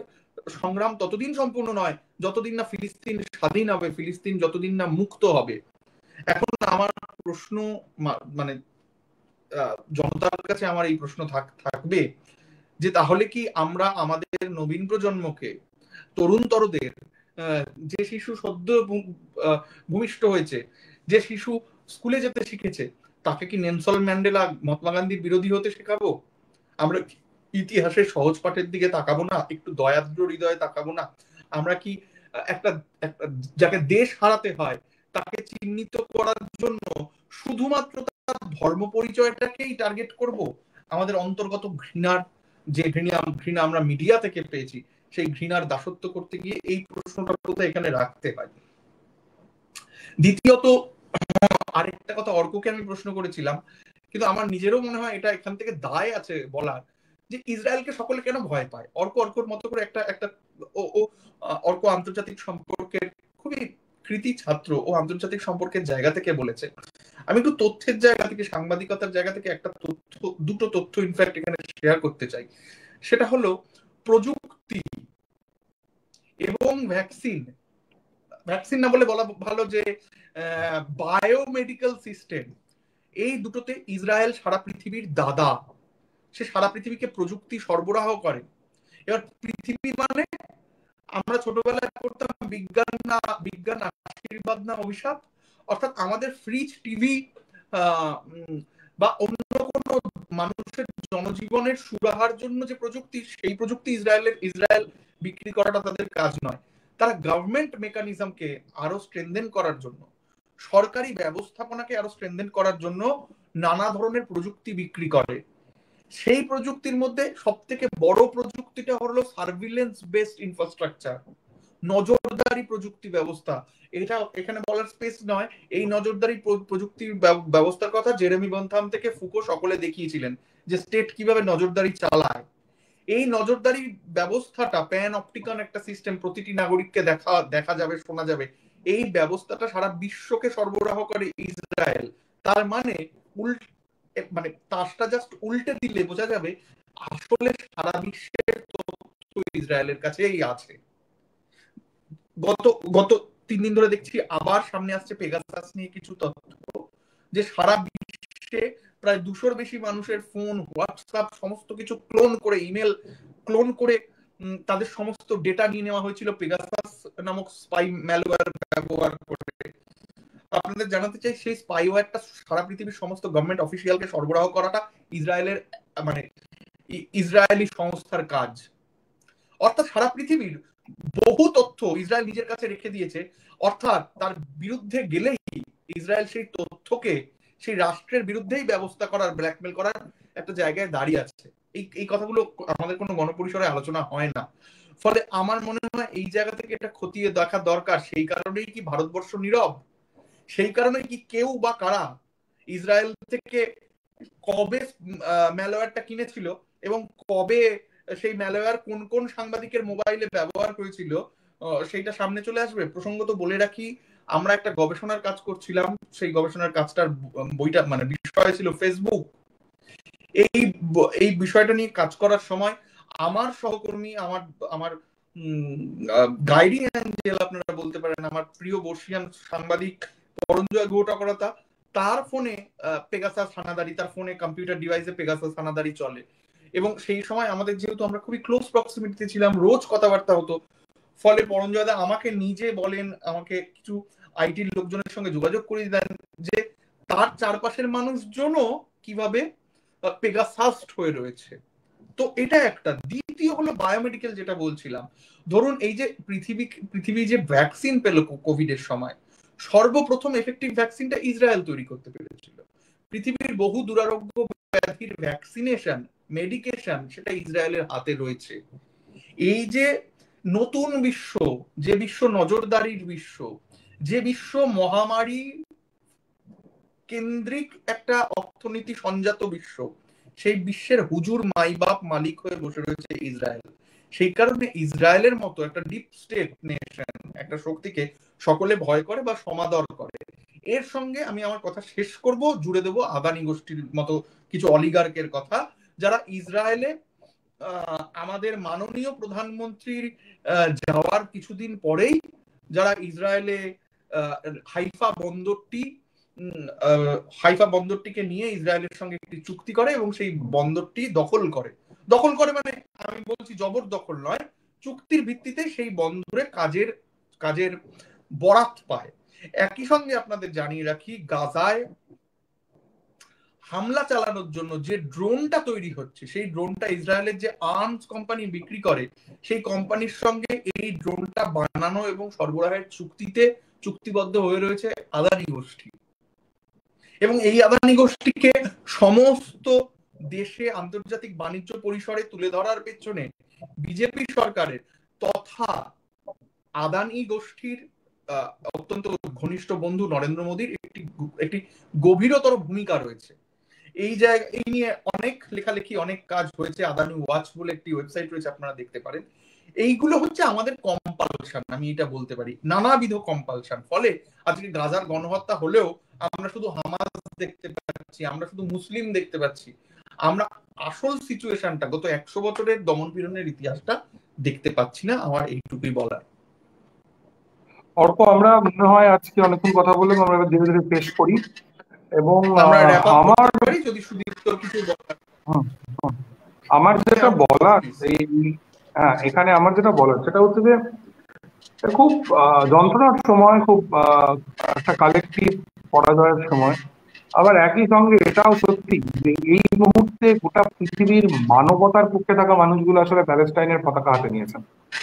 সংগ্রাম ততদিন সম্পূর্ণ নয় যতদিন না ফিলিস্তিন স্বাধীন হবে, ফিলিস্তিন যতদিন না মুক্ত হবে। এখন আমার প্রশ্ন, মানে জনতার কাছে আমার এই প্রশ্ন থাকবে যে তাহলে কি আমরা আমাদের নবীন প্রজন্মকে, তরুণতরদের, যে শিশু সদ্য ভূমিষ্ঠ হয়েছে, যে শিশু স্কুলে যেতে শিখেছে, তাকে কি নেলসন ম্যান্ডেলা মহাত্মা গান্ধীর বিরোধী হতে শেখাবো? আমরা ইতিহাসের সহজ পাঠের দিকে তাকাবো না? একটু দয়াদ্র হৃদয়ে তাকাবো না? আমরা কি একটা যাকে দেশ হারাতে হয় তাকে চিহ্নিত করার জন্য শুধুমাত্র তার ধর্ম পরিচয়টাকেই টার্গেট করব? আমাদের অন্তর্গত ঘৃণার যে ঘৃণা আমরা মিডিয়া থেকে পেয়েছি, সেই ঘৃণার দাসত্ব করতে গিয়ে এই প্রশ্নটা কোথায় এখানে রাখতে হয়। দ্বিতীয়ত, আরেকটা কথা অর্ককে আমি প্রশ্ন করেছিলাম, কিন্তু আমার নিজেরও মনে হয় এটা এখান থেকে দায় আছে বলার, যে ইসরায়েলকে সকলে কেন ভয় পায়। অর্কর মতো করে একটা অর্ক আন্তর্জাতিক সম্পর্কের খুবই কৃতি ছাত্র, ও আন্তর্জাতিক সম্পর্কের জায়গা থেকে বলেছে। আমি একটু তথ্যের জায়গা থেকে, সাংবাদিকতার জায়গা থেকে দুটো তথ্য ইনফ্যাক্ট এখানে শেয়ার করতে চাই। সেটা হলো প্রযুক্তি এবং ভ্যাকসিন না বলে বলা ভালো যে বায়োমেডিক্যাল সিস্টেম, এই দুটোতে ইসরায়েল সারা পৃথিবীর দাদা। সে সারা পৃথিবীকে প্রযুক্তি সরবরাহ করে। এবার পৃথিবী মানে আমরা ছোটবেলায় পড়তাম বিজ্ঞান আশীর্বাদ না অভিশাপ। অর্থাৎ আমাদের ফ্রিজ, টিভি বা অন্য কোনো মানুষের জনজীবনের সুরাহার জন্য যে প্রযুক্তি, সেই প্রযুক্তি ইসরায়েল বিক্রি করাটা তাদের কাজ নয়। তারা গভর্নমেন্ট মেকানিজমকে আরো স্ট্রেনথেন করার জন্য, সরকারি ব্যবস্থাপনাকে আরো স্ট্রেনথেন করার জন্য নানা ধরনের প্রযুক্তি বিক্রি করে। সেই প্রযুক্তির মধ্যে সব থেকে বড় প্রযুক্তিটা হলো সার্ভিলেন্স বেসড ইনফ্রাস্ট্রাকচার, নজরদারি প্রযুক্তি ব্যবস্থা। এটা এখানে বলার স্পেস নয়। এই নজরদারি প্রযুক্তি ব্যবস্থার কথা জেরেমি বেন্থাম থেকে ফুকো সকলে দেখিয়েছিলেন, যে স্টেট কিভাবে নজরদারি চালায়। এই নজরদারি ব্যবস্থাটা প্যান অপটিকন একটা সিস্টেম, প্রতিটি নাগরিককে দেখা যাবে, শোনা যাবে। এই ব্যবস্থাটা সারা বিশ্বকে সরবরাহ করে ইসরায়েল। তার মানে তাসটা জাস্ট উল্টে দিলে বোঝা যাবে আসলে সারা বিশ্বের তথ্য ইসরায়েলের কাছেই আছে। গত গত 3 দিন ধরে দেখছি আবার সামনে আসছে পেগাসাস নিয়ে কিছু তথ্য, যে সারা বিশ্বে প্রায় 200-র বেশি মানুষের ফোন, হোয়াটসঅ্যাপ সমস্ত কিছু ক্লোন করে, ইমেল ক্লোন করে তাদের সমস্ত ডেটা নিয়ে নেওয়া হয়েছিল পেগাসাস নামক স্পাই ম্যালওয়্যার ব্যবহার করে। আপনাদের জানাতে চাই, সেই স্পাইওয়্যারটা সারা পৃথিবীর সমস্ত গভর্নমেন্ট অফিসিয়ালকে সরবরাহ করাটা ইসরায়েলের মানে ইসরায়েলি সংস্থার কাজ। অর্থাৎ সারা পৃথিবীর বহু তথ্য ইসরায়েল নিজের কাছে রেখে দিয়েছে, অর্থাৎ তার বিরুদ্ধে গেলেই ইসরায়েল সেই তথ্যকে সেই রাষ্ট্রের বিরুদ্ধেই ব্যবস্থা করার, ব্ল্যাকমেল করার একটা জায়গায় দাঁড়িয়ে আছে। এই কথাগুলো আমাদের কোনো গণপরিসরে আলোচনা হয় না। ফলে আমার মনে হয় এই জায়গা থেকে এটা খতিয়ে দেখা দরকার। সেই কারণেই কি ভারতবর্ষ নীরব? সেই কারণেই কি কেউ বা কারা ইসরায়েল থেকে কবে ম্যালওয়্যারটা কিনেছিল এবং কবে সেই ম্যালওয়্যার কোন কোন সাংবাদিকের মোবাইলে ব্যবহার হয়েছিল সেইটা সামনে চলে আসবে। প্রসঙ্গত বলে রাখি, আমরা একটা গবেষণার কাজ করছিলাম, সেই গবেষণার কাজটার বইটা মানে বিষয় ছিল ফেসবুক। এই বিষয়টা নিয়ে কাজ করার সময় আমার সহকর্মী, আমার গাইডিং অ্যাঞ্জেল আপনারা বলতে পারেন, আমার প্রিয় বর্ষিয়ান সাংবাদিক পরঞ্জয় ঘোটাকরাতা, তার ফোনে পেগাসাস হানাদারি, তার ফোনে কম্পিউটার ডিভাইসে পেগাসাস হানাদারি চলে। এবং সেই সময় আমাদের যেহেতু আমরা খুবই ক্লোজ প্রক্সিমিটিতে ছিলাম, রোজ কথাবার্তা হতো, ফলে পরঞ্জয়দা আমাকে নিজে বলেন, আমাকে কিছু আইটির লোকজনের সঙ্গে যোগাযোগ করে দেন যে তার চারপাশের মানুষজনও কিভাবে পেগাসাস্ট হয়ে রয়েছে। তো এটা একটা। দ্বিতীয় হলো বায়োমেডিক্যাল, যেটা বলছিলাম, ধরুন এই যে পৃথিবী যে ভ্যাকসিন পেল কোভিড এর সময়, সর্বপ্রথম এফেক্টিভ ভ্যাকসিনটা ইসরায়েল তৈরি করতে পেরেছিল। পৃথিবীর বহু দুরারোগ্য ব্যাধির ভ্যাকসিনেশন, মেডিকেশন, সেটা ইসরায়েলের হাতে রয়েছে। এই যে নতুন বিশ্ব, যে বিশ্ব নজরদারির বিশ্ব, যে বিশ্ব মহামারী কেন্দ্রিক একটা অর্থনীতি সঞ্জাত বিশ্ব, সেই বিশ্বের হুজুর মাইবাপ মালিক হয়ে বসে রয়েছে ইসরায়েল। সেই কারণে ইসরায়েলের মতো একটা ডিপ স্টেট নেশন, একটা শক্তিকে সকলে ভয় করে বা সমাদর করে। এর সঙ্গে আমি আমার কথা শেষ করব, জুড়ে দেব আদানি গোষ্ঠীর মতো কিছু অলিগার্কের কথা, যারা ইসরায়েলে আমাদের মাননীয় প্রধানমন্ত্রীর যাওয়ার কিছুদিন পরেই যারা ইসরায়েলে হাইফা বন্দরটিকে নিয়ে ইসরায়েলের সঙ্গে একটি চুক্তি করে এবং সেই বন্দরটি দখল করে মানে আমি বলছি জবরদখল নয়, চুক্তির ভিত্তিতে সেই বন্দরে কাজের বরাত পায়। একই সঙ্গে আপনাদের জানিয়ে রাখি, গাজায় হামলা চালানোর জন্য যে ড্রোনটা তৈরি হচ্ছে, সেই ড্রোনটা ইসরায়েলের যে আর্মস কোম্পানি বিক্রি করে, সেই কোম্পানির সঙ্গে এই ড্রোনটা বানানো এবং সরবরাহের চুক্তিবদ্ধ হয়ে রয়েছে আদানি গোষ্ঠী। এবং এই আদানি গোষ্ঠীকে সমস্ত দেশে আন্তর্জাতিক বাণিজ্য পরিসরে তুলে ধরার পেছনে বিজেপি সরকারের তথা আদানি গোষ্ঠীর অত্যন্ত ঘনিষ্ঠ বন্ধু নরেন্দ্র মোদীর একটি গভীরতর ভূমিকা রয়েছে। এই নিয়ে অনেক লেখালেখি, অনেক কাজ হয়েছে। আদানি ওয়াচ বলে একটি ওয়েবসাইট রয়েছে, আপনারা দেখতে পারেন। এইগুলো হচ্ছে আমাদের কম্পালশন, আমি এটা বলতে পারি, নানাবিধ কম্পালশন। ফলে আজকে গাজার গণহত্যা হলেও আমরা শুধু হামাস দেখতে পাচ্ছি, আমরা শুধু মুসলিম দেখতে পাচ্ছি, আমরা আসল সিচুয়েশনটা, গত 100 বছরের দমন পীড়নের ইতিহাসটা দেখতে পাচ্ছি না। আমার এইটুকুই বলার। অর্ক, আমরা মনে হয় আজকে অনেকক্ষণ কথা বললাম, আমরা ধীরে ধীরে পেশ করি। এবং আমার যেটা বলার এখানে আমার যেটা বলার সেটা হচ্ছে যে খুব যন্ত্রণার সময়, খুব একটা কালেকটিভ পরাজয়ের সময়। আবার একই সঙ্গে এটাও সত্যি যে এই মুহূর্তে গোটা পৃথিবীর মানবতার পক্ষে থাকা মানুষগুলো আসলে প্যালেস্টাইনের পতাকা হাতে নিয়েছেন।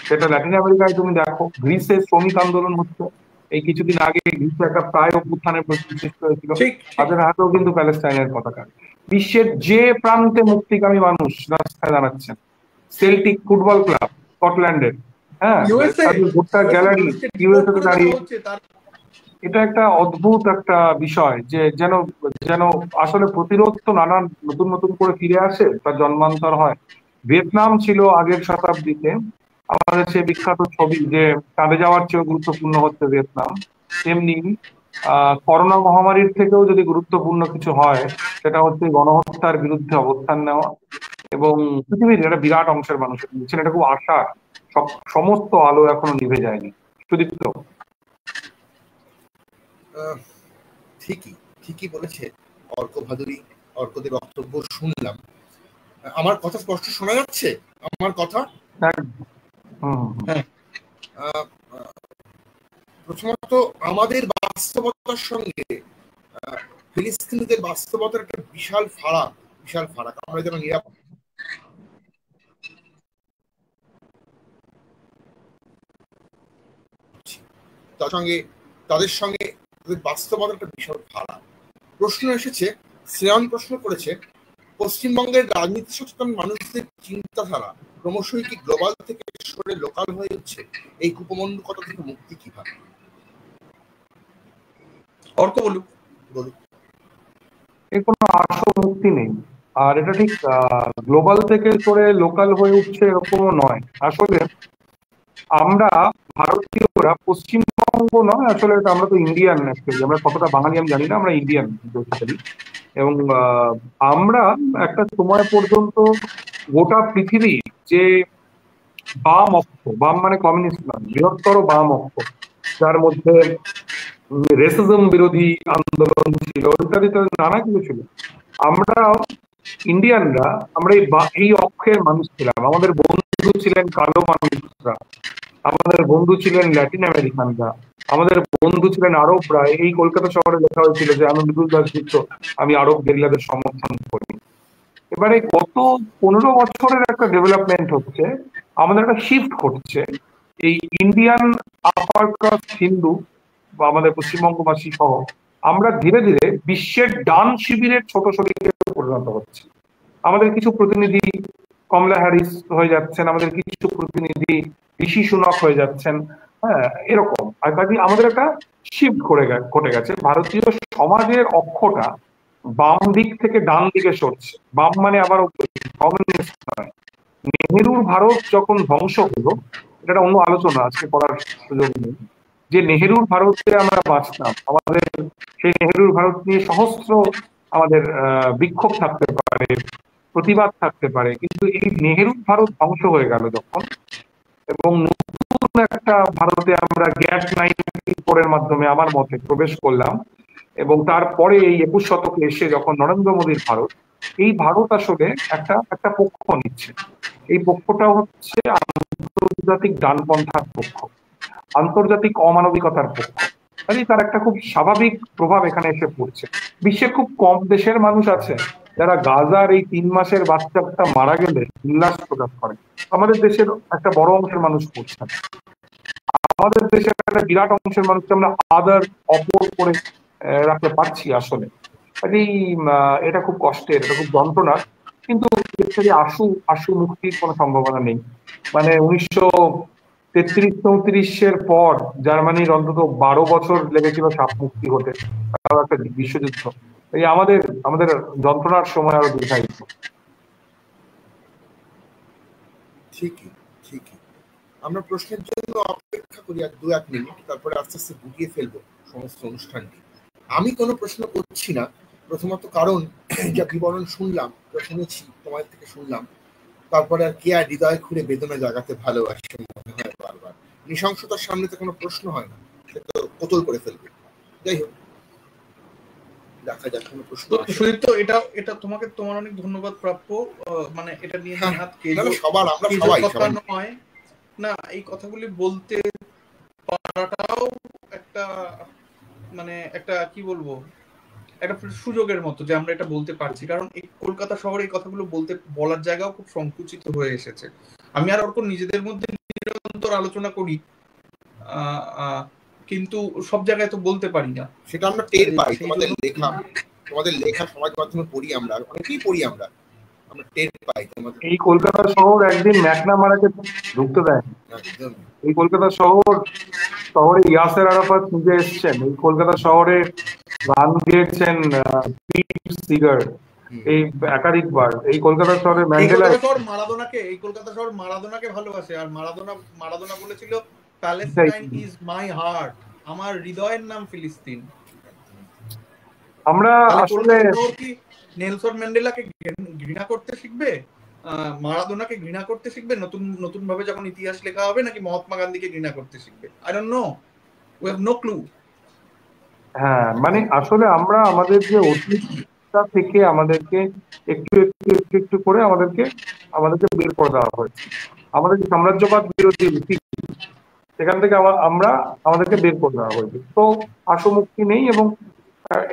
সেটা ল্যাটিন আমেরিকায় তুমি দেখো, গ্রিসে শ্রমিক আন্দোলন হচ্ছে, এই কিছুদিন আগে গ্রিসে একটা প্রায় অভ্যুত্থানের সৃষ্টি হয়েছিল, তাদের হাতেও কিন্তু প্যালেস্টাইনের পতাকা। বিশ্বের যে প্রান্তে মুক্তিকামী মানুষ রাস্তায় দাঁড়াচ্ছেন, সেল্টিক ফুটবল ক্লাব স্কটল্যান্ডের, ভোটার গ্যালারি ইউএসএ দাঁড়িয়ে, এটা একটা অদ্ভুত একটা বিষয় যে যেন আসলে প্রতিরোধ তো নানান নতুন নতুন করে ফিরে আসে, তার জন্মান্তর হয়। ভিয়েতনাম ছিল আগের শতাব্দীতে আমাদের সে বিখ্যাত ছবি যে কাঁদে যাওয়ার চেয়েও গুরুত্বপূর্ণ হচ্ছে ভিয়েতনাম, তেমনি করোনা মহামারীর থেকেও যদি গুরুত্বপূর্ণ কিছু হয় সেটা হচ্ছে গণহত্যার বিরুদ্ধে অবস্থান নেওয়া। এবং পৃথিবীর একটা বিরাট অংশের মানুষের, এটা খুব আশা, সমস্ত আলো এখনো নিভে যায়নি। সুদীপ্ত? ঠিকই বলেছে অর্ক ভাদুরী। অর্কদের বক্তব্য শুনলাম। আমার কথা স্পষ্ট শোনা যাচ্ছে? আমার কথা প্রথমত আমাদের বাস্তবতার সঙ্গে ফিলিস্তিনিদের বাস্তবতার একটা বিশাল ফারাক। আমরা যেন নিরাপদ, তাদের সঙ্গে বাস্তবতার একটা বিশাল ফারাক। প্রশ্ন এসেছে, শ্রেয়ন প্রশ্ন করেছে, পশ্চিমবঙ্গের রাজনীতি সচেতন মানুষদের চিন্তাধারা ক্রমশই কি গ্লোবাল থেকে সরে লোকাল হয়ে যাচ্ছে? এই কুপমণ্ডকতা থেকে মুক্তি কিভাবে? অর্ক বলুক। এর কোনো আসল মুক্তি নেই। আর এটা ঠিক গ্লোবাল থেকে সরে লোকাল হয়ে উঠছে এরকমও নয়। আসলে আমরা ভারতীয়রা, পশ্চিমবঙ্গ নয়, আসলে আমরা তো ইন্ডিয়ান। অ্যাকচুয়ালি আমরা কতটা বাঙালি আমি জানি না, আমরা ইন্ডিয়ান বেসিক্যালি। এবং আমরা একটা সময় পর্যন্ত গোটা পৃথিবী যে বাম অক্ষ, বাম মানে কমিউনিস্ট নয়, বৃহত্তর বাম অক্ষ, যার মধ্যে রেসিজম বিরোধী আন্দোলন ছিল, ইত্যাদি নানা কিছু ছিল, আমরা ইন্ডিয়ানরা আমরা এই অক্ষের মানুষ ছিলাম। আমাদের বন্ধু ছিলেন কালো মানুষরা, আমাদের বন্ধু ছিলেন ল্যাটিন আমেরিকানরা, আমাদের বন্ধু ছিলেন আরবরা। এই কলকাতা শহরে লেখা হয়েছিল যে আনন্দুল দাস গুপ্ত, আমি আরব গেরিলাদের সমর্থন করি। এবারে গত 15 বছরের একটা ডেভেলপমেন্ট হচ্ছে, আমাদের একটা শিফট ঘটছে। এই ইন্ডিয়ান আপার কাস্ট হিন্দু বা আমাদের পশ্চিমবঙ্গবাসী সহ আমরা ধীরে ধীরে বিশ্বের ডান শিবিরের ছোট শরীরে পরিণত হচ্ছে। আমাদের কিছু প্রতিনিধি কমলা হ্যারিস হয়ে যাচ্ছেন, আমাদের কিছু প্রতিনিধি ঋষি সুনক হয়ে যাচ্ছেন। হ্যাঁ, এরকম। আর কাজে আমাদের একটা শিফট ঘটে গেছে। ভারতীয় সমাজের অক্ষটা বাম দিক থেকে ডান দিকে সরছে। বাম মানে আবার কমিউনিস্ট নয়। নেহেরুর ভারত যখন ধ্বংস হলো, এটা অন্য আলোচনা, আজকে করার সুযোগ নেই, যে নেহেরুর ভারতে আমরা বাঁচতাম। আমাদের সেই নেহেরুর ভারত নিয়ে সহস্র আমাদের বিক্ষোভ থাকতে পারে, প্রতিবাদ থাকতে পারে, কিন্তু এই নেহেরুর ভারত ধ্বংস হয়ে গেল যখন, এবং নতুন একটা ভারতে আমরা গ্যাপ 94 মাধ্যমে আমার মতে প্রবেশ করলাম, এবং তারপরে এই 21 শতকে এসে যখন নরেন্দ্র মোদীর ভারত, এই ভারত আসলে একটা পক্ষ নিচ্ছে। এই পক্ষটা হচ্ছে আন্তর্জাতিক ডানপন্থার পক্ষ, আন্তর্জাতিক অমানবিকতার পক্ষ। তার একটা খুব স্বাভাবিক প্রভাব এখানে এসে পড়ছে। বিশ্বে খুব কম দেশের মানুষ আছে যারা গাজার এই 3 মাসের বাচ্চাটা মারা গেলে উল্লাস প্রকাশ করে। আমাদের দেশের একটা বড় অংশের মানুষ করছে। আমাদের দেশের একটা বিরাট অংশের মানুষকে আমরা অপর করে রাখতে পারছি আসলে। এটা খুব কষ্টের, এটা খুব যন্ত্রণার, কিন্তু এর থেকে আশু মুক্তির কোনো সম্ভাবনা নেই। মানে 1933-34 পর জার্মানির অন্তত 12 বছর লেগেছিল সাপ মুক্তি হতে, একটা বিশ্বযুদ্ধ। এই আমাদের যন্ত্রণার সময় আরো দীর্ঘায়িত। ঠিকই। আমরা প্রশ্নের জন্য অপেক্ষা করি আর 2-1 মিনিট, তারপরে আস্তে আস্তে গুটিয়ে ফেলবো সমস্ত অনুষ্ঠানটি। আমি কোনো প্রশ্ন করছি না, প্রথমত কারণ যা বিবরণ শুনেছি তোমাদের থেকে শুনলাম, তারপরে আর কে আর হৃদয় খুঁড়ে বেদনা জাগাতে ভালোবাসে মনে হয় বারবার। নৃশংসতার সামনে তো কোনো প্রশ্ন হয় না, সে তো কোতল করে ফেলবে। যাই হোক, দেখা যাক কোনো প্রশ্ন। সুদীপ্ত, এটা তোমার অনেক ধন্যবাদ প্রাপ্য। মানে এটা নিয়ে সবার নয় না, এই কথাগুলি বলতে পারাটাও একটা, মানে একটা কি বলবো, একটা সুযোগের মতো যে আমরা এটা বলতে পারছি। কারণ এই কলকাতা শহরে এই কথাগুলো বলার জায়গাও খুব সংকুচিত হয়ে এসেছে। আমি আর ওরকম নিজেদের মধ্যে নিরন্তর আলোচনা করি, কিন্তু সব জায়গায় তো বলতে পারি না। সেটা আমরা টের পাই, তোমাদের লেখা সমাজ মাধ্যমে পড়ি, আমরা অনেকেই পড়ি, আমরা টের পাই তোমাদের। এই কলকাতা শহর একদিন ম্যাকনামারাকে ঢুকতে দেয়। এই কলকাতা শহরে ইয়াসের আরাফাত নিজে এসছেন। এই কলকাতা শহরে গান গেয়েছেন পিট সিগার এই একাধিকবার। এই কলকাতা শহরে ম্যান্ডেলা, এই কলকাতা শহর মারাদোনাকে ভালোবাসে, আর মারাদোনা বলেছিল প্যালেস্টাইন ইজ মাই হার্ট, আমার হৃদয়ের নাম ফিলিস্তিন। আমরা আসলে নেলসন ম্যান্ডেলাকে ঘৃণা করতে শিখবে? মারাদোনাকে ঘৃণা করতে শিখবে নতুন নতুন ভাবে যখন ইতিহাস লেখা হবে, নাকি মহাত্মা গান্ধীকে ঘৃণা করতে শিখবে? I don't know, we have no clue. হ্যাঁ, মানে আসলে আমরা আমাদের যে অতীতটা থেকে আমাদেরকে একটু একটু একটু একটু করে আমাদেরকে বের করে দেওয়া হয়েছে। আমাদের যে সাম্রাজ্যবাদ বিরোধী নীতি, সেখান থেকে আমরা আমাদেরকে বের করে দেওয়া হয়েছে। তো আশু মুক্তি নেই, এবং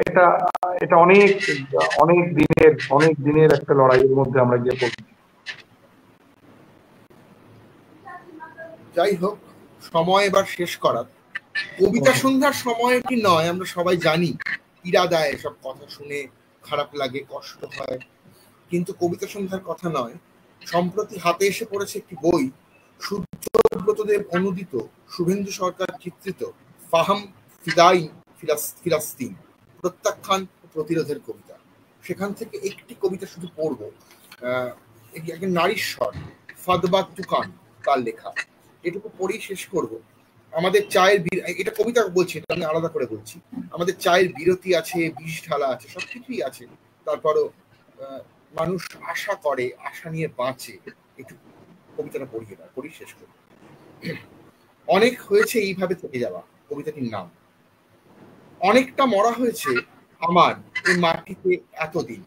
এটা এটা অনেক অনেক দিনের একটা লড়াইয়ের মধ্যে আমরা গিয়ে পড়ছি। যাই হোক, সময় এবার শেষ করার। কবিতা সন্ধ্যার সময় কি নয়, আমরা সবাই জানি। পীড়া দেয় এসব কথা শুনে, খারাপ লাগে, কষ্ট হয়, কিন্তু কবিতা সন্ধ্যার কথা নয়। সম্প্রতি হাতে এসে পড়েছে একটি বই, সূর্যব্রতদেব অনুদিত, শুভেন্দু সরকার চিত্রিত ফাহাম ফিদাইন ফিলাস্তিন, প্রত্যাখ্যান ও প্রতিরোধের কবিতা। সেখান থেকে একটি কবিতা শুধু পড়ব। একজন নারীর স্বর, ফাদবা তুকান, তার লেখা। এটুকু পড়েই শেষ করব। আমাদের চায়ের এটা কবিতা বলছি, এটা আমি আলাদা করে বলছি। আমাদের চায়ের বিরতি আছে, বিষ ঢালা আছে, সবকিছুই আছে। তারপরও মানুষ আশা করে, আশা নিয়ে বাঁচে। একটু কবিতাটা পড়িয়ে দাও, পড়ি শেষ করব। অনেক হয়েছে এইভাবে থেকে যাওয়া, কবিতাটির নাম। অনেকটা মরা হয়েছে আমার এই মাটিতে এতদিন।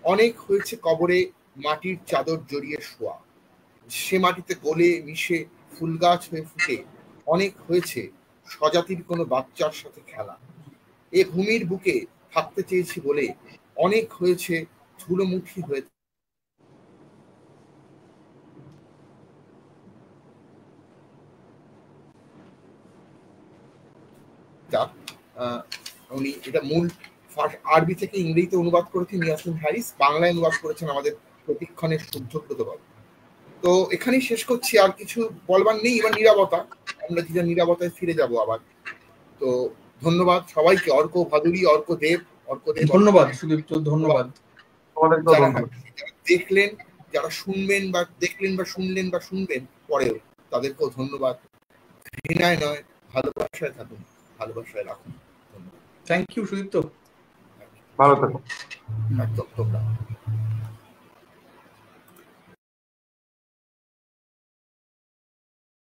অনেক হয়েছে কবরে মাটির চাদর জড়িয়ে শোয়া, সে মাটিতে গলে মিশে ফুল গাছ হয়ে ফুটে। অনেক হয়েছে স্বজাতির কোনো বাচ্চার সাথে খেলা, এ ভূমির বুকে থাকতে চেয়েছি বলে। অনেক হয়েছে ধুলোমুখী হয়ে উনি এটা মূল আরবি থেকে ইংরেজিতে অনুবাদ করেছেন ইয়াসমিন হ্যারিস, বাংলায় অনুবাদ করেছেন আমাদের প্রতিক্ষণের শুদ্ধব্রত বাবু। তো এখানেই শেষ করছি, আর কিছু বলবার নেই। এবার নীরবতা, আমরা যে নীরবতায় ফিরে যাব আবার। তো ধন্যবাদ সবাইকে, অর্ক ভাদুরী, অর্কদেব। ধন্যবাদ সুদীপ্ত, ধন্যবাদ। যারা দেখলেন, যারা শুনবেন বা দেখলেন বা শুনলেন বা শুনবেন পরেও, তাদেরকেও ধন্যবাদ। ঘৃণায় নয়, ভালোবাসায় থাকুন, ভালোবাসায় রাখুন। থ্যাংক ইউ সুদীপ্ত, ভালো থাকুন। একদম তোমরা।